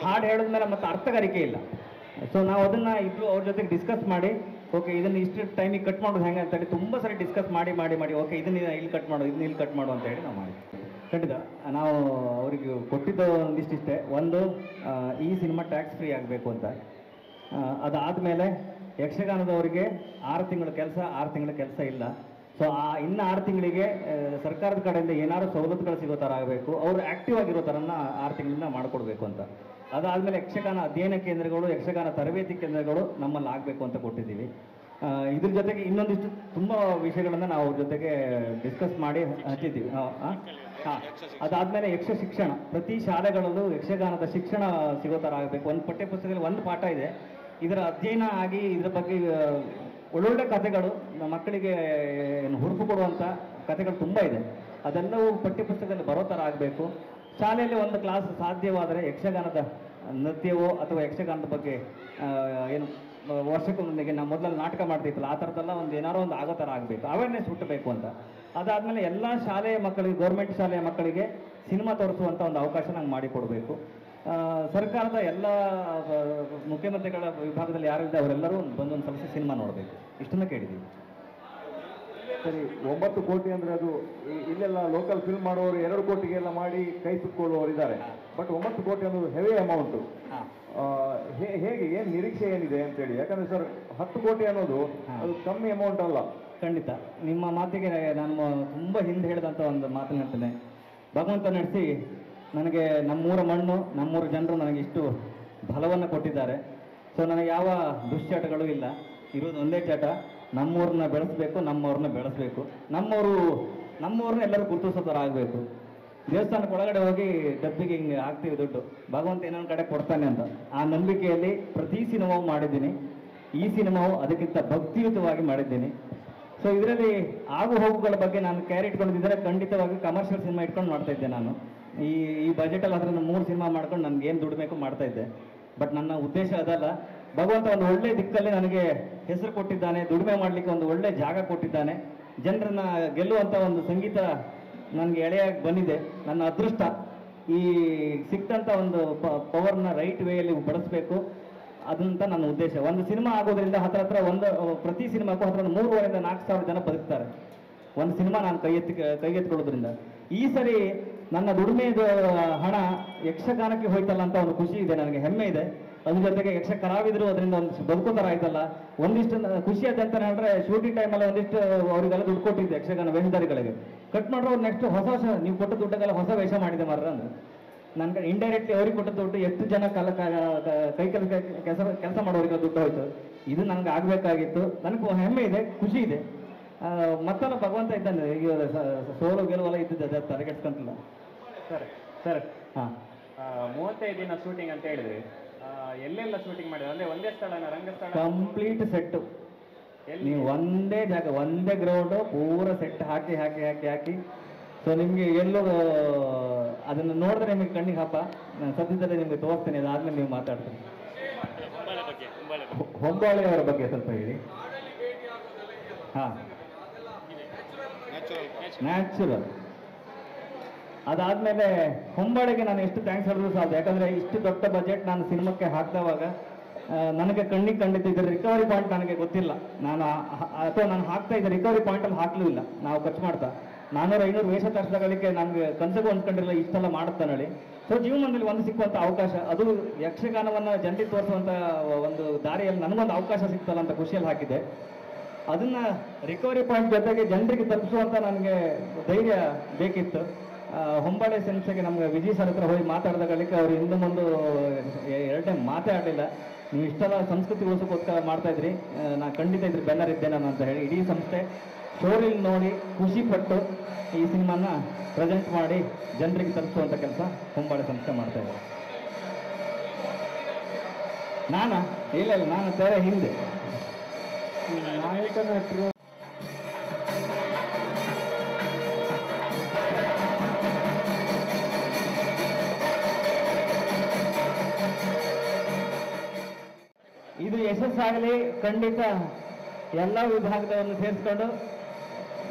ಹಾಡು ಹೇಳಿದ್ಮೇಲೆ ಮತ್ತೆ ಅರ್ಥಗಾರಿಕೆ ಇಲ್ಲ. ಸೊ ನಾವು ಅದನ್ನು ಇಬ್ಬರು ಅವ್ರ ಜೊತೆಗೆ ಡಿಸ್ಕಸ್ ಮಾಡಿ, ಓಕೆ ಇದನ್ನು ಇಷ್ಟು ಟೈಮಿಗೆ ಕಟ್ ಮಾಡೋದು ಹೆಂಗೆ ಅಂತೇಳಿ ತುಂಬ ಸರಿ ಡಿಸ್ಕಸ್ ಮಾಡಿ ಓಕೆ ಇದನ್ನ ಇಲ್ಲಿ ಕಟ್ ಮಾಡು, ಇದನ್ನ ಇಲ್ಲಿ ಕಟ್ ಮಾಡು ಅಂತ ಹೇಳಿ ನಾವು ಮಾಡಿ ಖಂಡಿತ ನಾವು ಅವರಿಗೆ ಕೊಟ್ಟಿದ್ದು ಒಂದಿಷ್ಟಿಷ್ಟೇ. ಒಂದು, ಈ ಸಿನಿಮಾ ಟ್ಯಾಕ್ಸ್ ಫ್ರೀ ಆಗಬೇಕು ಅಂತ. ಅದಾದಮೇಲೆ ಯಕ್ಷಗಾನದವರಿಗೆ 6 ತಿಂಗಳ ಕೆಲಸ, 6 ತಿಂಗಳ ಕೆಲಸ ಇಲ್ಲ. ಸೊ ಇನ್ನು 6 ತಿಂಗಳಿಗೆ ಸರ್ಕಾರದ ಕಡೆಯಿಂದ ಏನಾದ್ರು ಸವಲತ್ತುಗಳು ಸಿಗೋ ಥರ ಆಗಬೇಕು, ಅವರು ಆ್ಯಕ್ಟಿವ್ ಆಗಿರೋ ಥರನ 6 ತಿಂಗಳಿಂದ ಮಾಡಿಕೊಡ್ಬೇಕು ಅಂತ. ಅದಾದಮೇಲೆ ಯಕ್ಷಗಾನ ಅಧ್ಯಯನ ಕೇಂದ್ರಗಳು, ಯಕ್ಷಗಾನ ತರಬೇತಿ ಕೇಂದ್ರಗಳು ನಮ್ಮಲ್ಲಿ ಆಗಬೇಕು ಅಂತ ಕೊಟ್ಟಿದ್ದೀವಿ. ಇದ್ರ ಜೊತೆಗೆ ಇನ್ನೊಂದಿಷ್ಟು ತುಂಬ ವಿಷಯಗಳನ್ನು ನಾವು ಅವ್ರ ಜೊತೆಗೆ ಡಿಸ್ಕಸ್ ಮಾಡಿ ಹಂಚಿದ್ದೀವಿ. ಅದಾದಮೇಲೆ ಯಕ್ಷ ಶಿಕ್ಷಣ, ಪ್ರತಿ ಶಾಲೆಗಳಲ್ಲೂ ಯಕ್ಷಗಾನದ ಶಿಕ್ಷಣ ಸಿಗೋ ಥರ ಆಗಬೇಕು. ಒಂದು ಪಠ್ಯಪುಸ್ತಕದಲ್ಲಿ ಒಂದು ಪಾಠ ಇದೆ, ಇದರ ಅಧ್ಯಯನ ಆಗಿ ಇದರ ಬಗ್ಗೆ ಒಳ್ಳೊಳ್ಳೆ ಕಥೆಗಳು ಮಕ್ಕಳಿಗೆ ಹುರುಪು ಕೊಡುವಂಥ ಕಥೆಗಳು ತುಂಬ ಇದೆ. ಅದೆಲ್ಲವೂ ಪಠ್ಯಪುಸ್ತಕದಲ್ಲಿ ಬರೋ ಥರ ಆಗಬೇಕು. ಶಾಲೆಯಲ್ಲಿ ಒಂದು ಕ್ಲಾಸ್ ಸಾಧ್ಯವಾದರೆ ಯಕ್ಷಗಾನದ ನೃತ್ಯವೋ ಅಥವಾ ಯಕ್ಷಗಾನದ ಬಗ್ಗೆ ಏನು ವರ್ಷಕ್ಕೊಂದೊಂದಿಗೆ ನಾವು ಮೊದಲಲ್ಲಿ ನಾಟಕ ಮಾಡ್ತಿದ್ವಲ್ಲ ಆ ಥರದ್ದೆಲ್ಲ ಏನಾರೋ ಒಂದು ಆಗೋ ಥರ ಆಗಬೇಕು, ಅವೇರ್ನೆಸ್ ಹುಟ್ಟಬೇಕು ಅಂತ. ಅದಾದಮೇಲೆ ಎಲ್ಲ ಶಾಲೆಯ ಮಕ್ಕಳಿಗೆ, ಗೌರ್ಮೆಂಟ್ ಶಾಲೆಯ ಮಕ್ಕಳಿಗೆ ಸಿನಿಮಾ ತೋರಿಸುವಂಥ ಒಂದು ಅವಕಾಶ ನಂಗೆ ಮಾಡಿಕೊಡ್ಬೇಕು. ಸರ್ಕಾರದ ಎಲ್ಲ ಮುಖ್ಯಮಂತ್ರಿಗಳ ವಿಭಾಗದಲ್ಲಿ ಯಾರಿದೆ ಅವರೆಲ್ಲರೂ ಬಂದೊಂದು ಸ್ವಲ್ಪ ಸಿನಿಮಾ ನೋಡಬೇಕು, ಇಷ್ಟನ್ನು ಕೇಳಿದ್ದೀವಿ. ಸರಿ, 9 ಕೋಟಿ ಅಂದರೆ ಅದು ಇಲ್ಲೆಲ್ಲ ಲೋಕಲ್ ಫಿಲ್ಮ್ ಮಾಡೋರು 2 ಕೋಟಿಗೆಲ್ಲ ಮಾಡಿ ಕೈ ಸುತ್ತಕೊಳ್ಳುವವರು ಇದ್ದಾರೆ. ಬಟ್ 9 ಕೋಟಿ ಅನ್ನೋದು ಹೆವಿ ಅಮೌಂಟು. ಹೇಗೆ, ಏನು ನಿರೀಕ್ಷೆ ಏನಿದೆ ಅಂತೇಳಿ? ಯಾಕಂದರೆ ಸರ್ 10 ಕೋಟಿ ಅನ್ನೋದು ಅದು ಕಮ್ಮಿ ಅಮೌಂಟ್ ಅಲ್ಲ. ಖಂಡಿತ ನಿಮ್ಮ ಮಾತಿಗೆ ನಾನು ತುಂಬ ಹಿಂದೆ ಹೇಳಿದಂಥ ಒಂದು ಮಾತನ್ನು ಹೇಳ್ತೇನೆ. ಭಗವಂತ ನಡೆಸಿ ನನಗೆ ನಮ್ಮೂರ ಮಣ್ಣು, ನಮ್ಮೂರ ಜನರು ನನಗೆ ಇಷ್ಟು ಬಲವನ್ನು ಕೊಟ್ಟಿದ್ದಾರೆ. ಸೊ ನನಗೆ ಯಾವ ದುಶ್ಚಟಗಳು ಇಲ್ಲ, ಇರೋದು ಒಂದೇ ಚಟ, ನಮ್ಮೂರನ್ನ ಬೆಳೆಸಬೇಕು, ನಮ್ಮವ್ರನ್ನ ಬೆಳೆಸಬೇಕು, ನಮ್ಮವ್ರನ್ನ ಎಲ್ಲರೂ ಗುರುತಿಸೋ ಥರ ಆಗಬೇಕು. ದೇವಸ್ಥಾನಕ್ಕೆ ಒಳಗಡೆ ಹೋಗಿ ಡಬ್ಬಿಗೆ ಹಿಂಗೆ ಹಾಕ್ತೀವಿ ದುಡ್ಡು, ಭಗವಂತ ಇನ್ನೊಂದು ಕಡೆ ಕೊಡ್ತಾನೆ ಅಂತ ಆ ನಂಬಿಕೆಯಲ್ಲಿ ಪ್ರತಿ ಸಿನಿಮಾವು ಮಾಡಿದ್ದೀನಿ. ಈ ಸಿನಿಮಾವು ಅದಕ್ಕಿಂತ ಭಕ್ತಿಯುತವಾಗಿ ಮಾಡಿದ್ದೀನಿ. ಸೊ ಇದರಲ್ಲಿ ಆಗು ಹೋಗುಗಳ ಬಗ್ಗೆ ನಾನು ಕೇರ್ ಇಟ್ಕೊಂಡಿದ್ದರೆ ಖಂಡಿತವಾಗಿ ಕಮರ್ಷಿಯಲ್ ಸಿನಿಮಾ ಇಟ್ಕೊಂಡು ಮಾಡ್ತಾ ಇದ್ದೆ ನಾನು. ಈ ಬಜೆಟಲ್ಲಿ ಅದರಿಂದ 3 ಸಿನಿಮಾ ಮಾಡ್ಕೊಂಡು ನನಗೆ ಏನು ದುಡಿಬೇಕು ಮಾಡ್ತಾ ಇದ್ದೆ. ಬಟ್ ನನ್ನ ಉದ್ದೇಶ ಅದಲ್ಲ. ಭಗವಂತ ಒಂದು ಒಳ್ಳೆ ದಿಕ್ಕಲ್ಲಿ ನನಗೆ ಹೆಸರು ಕೊಟ್ಟಿದ್ದಾನೆ, ದುಡಿಮೆ ಮಾಡಲಿಕ್ಕೆ ಒಂದು ಒಳ್ಳೆ ಜಾಗ ಕೊಟ್ಟಿದ್ದಾನೆ, ಜನರನ್ನ ಗೆಲ್ಲುವಂಥ ಒಂದು ಸಂಗೀತ ನನಗೆ ಎಳೆಯಾಗಿ ಬಂದಿದೆ. ನನ್ನ ಅದೃಷ್ಟ. ಈ ಸಿಕ್ತಂಥ ಒಂದು ಪವರ್ನ ರೈಟ್ ವೇಯಲ್ಲಿ ಬಳಸಬೇಕು, ಅದಂತ ನನ್ನ ಉದ್ದೇಶ. ಒಂದು ಸಿನಿಮಾ ಆಗೋದ್ರಿಂದ ಹತ್ರ ಪ್ರತಿ ಸಿನಿಮಾಕ್ಕೂ 3,500 ಇಂದ 4,000 ಜನ ಬದುಕ್ತಾರೆ. ಒಂದು ಸಿನಿಮಾ ನಾನು ಕೈಗೆತ್ಕೊಳ್ಳೋದ್ರಿಂದ. ಈ ಸರಿ ನನ್ನ ದುಡಿಮೆಯ ಹಣ ಯಕ್ಷಗಾನಕ್ಕೆ ಹೋಯ್ತಲ್ಲ ಅಂತ ಒಂದು ಖುಷಿ ಇದೆ, ನನಗೆ ಹೆಮ್ಮೆ ಇದೆ. ಅದ್ರ ಜೊತೆಗೆ ಯಕ್ಷ ಕಲಾವಿದರು ಅದರಿಂದ ಒಂದು ಬದುಕೋತರ ಆಯ್ತಲ್ಲ, ಒಂದಿಷ್ಟು ಖುಷಿ ಆಯ್ತು ಅಂತ ಹೇಳಿದ್ರೆ ಶೂಟಿಂಗ್ ಟೈಮಲ್ಲಿ ಒಂದಿಷ್ಟು ಅವರಿಗೆಲ್ಲ ದುಡ್ಡು ಕೊಟ್ಟಿದ್ದೆ ಯಕ್ಷಗಾನ ವೇಷಧಾರಿಗಳಿಗೆ. ಕಟ್ ಮಾಡ್ರೆ ಅವ್ರು ನೆಕ್ಸ್ಟ್ ಹೊಸ ನೀವು ಕೊಟ್ಟ ದುಡ್ಡಕ್ಕೆಲ್ಲ ಹೊಸ ವೇಷ ಮಾಡಿದೆ ಮಾರ್ರ ಅಂದ್ರೆ ನನಗೆ ಇಂಡೈರೆಕ್ಟ್ಲಿ ಅವ್ರಿಗೆ ಕೊಟ್ಟ ದುಡ್ಡು ಎಷ್ಟು ಜನ ಕೈ ಕೆಲಸ ಮಾಡೋರಿಗೆ ದುಡ್ಡು ಹೋಯ್ತು. ಇದು ನನಗೆ ಆಗಬೇಕಾಗಿತ್ತು. ನನಗೂ ಹೆಮ್ಮೆ ಇದೆ, ಖುಷಿ ಇದೆ. ಮತ್ತೆಲ್ಲ ಭಗವಂತ ಇದ್ದಾನೆ. ಈಗ ಸೋಲು ಗೆಲುವೆಲ್ಲ ಇದ್ದಿದ್ದೆ, ತಲೆಗೆಡ್ಸ್ಕೊಂತಿಲ್ಲ. ಸರ್ ಹಾಂ 35 ದಿನ ಶೂಟಿಂಗ್ ಅಂತ ಹೇಳಿದ್ರೆ ಎಲ್ಲೆಲ್ಲ ಶೂಟಿಂಗ್ ಮಾಡಿದ್ರೆ ಅಂದ್ರೆ ಒಂದೇ ಸ್ಥಳನ ರಂಗಸ್ಥಳ ಕಂಪ್ಲೀಟ್ ಸೆಟ್ಟು. ನೀವು ಒಂದೇ ಜಾಗ, ಒಂದೇ ಗ್ರೌಂಡು ಪೂರ ಸೆಟ್ ಹಾಕಿ ಸೊ ನಿಮಗೆ ಎಲ್ಲೂ ಅದನ್ನು ನೋಡಿದ್ರೆ ನಿಮಗೆ ಕಣ್ಣಿಗೆ ಹಬ್ಬ. ನಾನು ಸದ್ಯದಲ್ಲೇ ನಿಮಗೆ ತೋರಿಸ್ತೇನೆ, ಅದಾದ್ಮೇಲೆ ನೀವು ಮಾತಾಡ್ತೀನಿ. ಹೊಂಬಾಳೆಯವರ ಬಗ್ಗೆ ಸ್ವಲ್ಪ ಹೇಳಿ. ಹಾಂ, ನ್ಯಾಚುರಲ್. ಅದಾದ್ಮೇಲೆ ಹೊಂಬಾಳೆಗೆ ನಾನು ಎಷ್ಟು ಥ್ಯಾಂಕ್ಸ್ ಹೇಳಿದ್ರು ಸಾಧ್ಯ. ಯಾಕಂದ್ರೆ ಇಷ್ಟು ದೊಡ್ಡ ಬಜೆಟ್ ನಾನು ಸಿನಿಮಾಕ್ಕೆ ಹಾಕಿದವಾಗ ನನಗೆ ಕಣ್ಣಿಗೆ ಕಂಡಿದ್ದು ಇದರ ರಿಕವರಿ ಪಾಯಿಂಟ್ ನನಗೆ ಗೊತ್ತಿಲ್ಲ. ನಾನು ಹಾಕ್ತಾ ಇದ್ದ ರಿಕವರಿ ಪಾಯಿಂಟಲ್ಲಿ ಹಾಕ್ಲೂ ಇಲ್ಲ. ನಾವು ಖರ್ಚು ಮಾಡ್ತಾ 400-500 ವೇಷ ತರಿಸಗಳಿಗೆ ನಮ್ಗೆ ಕನಸಿಗೂ ಅಂದ್ಕೊಂಡಿರಲ್ಲ ಇಷ್ಟೆಲ್ಲ ಮಾಡುತ್ತಾನೆ ಹೇಳಿ. ಸೊ ಜೀವನದಲ್ಲಿ ಒಂದು ಸಿಕ್ಕುವಂಥ ಅವಕಾಶ, ಅದು ಯಕ್ಷಗಾನವನ್ನು ಜನರಿಗೆ ತೋರಿಸುವಂಥ ಒಂದು ದಾರಿಯಲ್ಲಿ ನನಗೊಂದು ಅವಕಾಶ ಸಿಗ್ತಲ್ಲ ಅಂತ ಖುಷಿಯಲ್ಲಿ ಹಾಕಿದೆ. ಅದನ್ನ ರಿಕವರಿ ಪಾಯಿಂಟ್ ಜೊತೆಗೆ ಜನರಿಗೆ ತಲುಪಿಸುವಂಥ ನನಗೆ ಧೈರ್ಯ ಬೇಕಿತ್ತು. ಹೊಂಬಾಳೆ ಸಂಸ್ಥೆಗೆ ನಮ್ಗೆ ವಿಜಯ್ ಸರ್ ಹತ್ರ ಹೋಗಿ ಮಾತಾಡಿದಾಗಲಿಕ್ಕೆ ಅವ್ರು ಹಿಂದೆ ಮುಂದೆ 2 ಮಾತೇ ಆಡಲಿಲ್ಲ. ನೀವು ಇಷ್ಟೆಲ್ಲ ಸಂಸ್ಕೃತಿ ಉಳಿಸೋಕ್ಕೋಸ್ಕರ ಮಾಡ್ತಾ ಇದ್ರಿ, ನಾನು ಖಂಡಿತ ಇದ್ರ ಬೆನ್ನರ್ ಇದ್ದೆ ನಾನು ಅಂತ ಹೇಳಿ ಇಡೀ ಸಂಸ್ಥೆ ಶೋರಿಲ್ ನೋಡಿ ಖುಷಿ ಪಟ್ಟು ಈ ಸಿನಿಮಾನ ಪ್ರೆಸೆಂಟ್ ಮಾಡಿ ಜನರಿಗೆ ತಲುಪಿಸುವಂಥ ಕೆಲಸ ಹೊಂಬಾಳೆ ಸಂಸ್ಥೆ ಮಾಡ್ತಾ ಇದ್ದಾರೆ. ಇಲ್ಲ ನಾನು ತೆರೆ ಹಿಂದೆ ನಾಯಕ ನಟರು ಇದು ಯಶಸ್ಸಾಗಲಿ. ಖಂಡಿತ ಎಲ್ಲ ವಿಭಾಗದವನ್ನು ಸೇರಿಸ್ಕೊಂಡು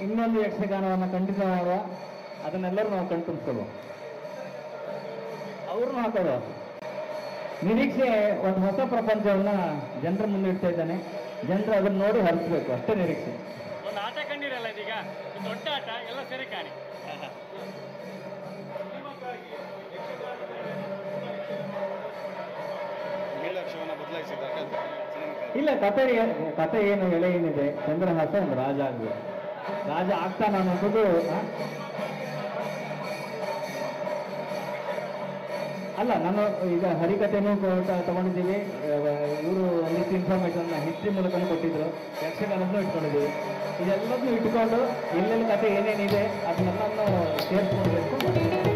ಇನ್ನೊಂದು ಯಕ್ಷಗಾನವನ್ನು ಖಂಡಿತ ಮಾಡುವ. ಅದನ್ನೆಲ್ಲರೂ ನಾವು ಕಣ್ತುಂಬಿಸ್ಕೊಳ್ಳುವ, ಅವ್ರನ್ನೂ ಹಾಕೋದು. ನಿರೀಕ್ಷೆ ಒಂದು ಹೊಸ ಪ್ರಪಂಚವನ್ನು ಜನರ ಮುಂದೆ ಇಡ್ತಾ ಇದ್ದಾನೆ. ಜನರು ಅದನ್ನು ನೋಡಿ ಹರಿಸ್ಬೇಕು, ಅಷ್ಟೇ ನಿರೀಕ್ಷೆ. ಒಂದು ಆಟ ಕಂಡಿರಲ್ಲ ಇದೀಗ, ದೊಡ್ಡ ಆಟ ಎಲ್ಲ ಸೇರಿ ಕಾಣಿ. ಇಲ್ಲ, ಕತೆ ಏನು ಎಳೆ ಏನಿದೆ, ಚಂದ್ರಹಾಸ ಒಂದು ರಾಜ ಆಗ್ಬೇಕು. ರಾಜ ಆಗ್ತಾನ ಅನ್ನೋದು ಅಲ್ಲ. ನಾನು ಈಗ ಹರಿಕಥೆನೂ ತಗೊಂಡಿದ್ದೀವಿ. ಇವರು ಒಂದಿಷ್ಟು ಇನ್ಫಾರ್ಮೇಶನ್ ಹಿಸ್ಟ್ರಿ ಮೂಲಕನೂ ಕೊಟ್ಟಿದ್ರು, ಯಕ್ಷಗಾನದನ್ನೂ ಇಟ್ಕೊಂಡಿದ್ದೀವಿ. ಇದೆಲ್ಲದನ್ನೂ ಇಟ್ಕೊಂಡು ಎಲ್ಲೆಲ್ಲಿ ಕತೆ ಏನೇನಿದೆ ಅದನ್ನೆಲ್ಲ ಸೇರಿಸ್ಕೊಳ್ಬೇಕು.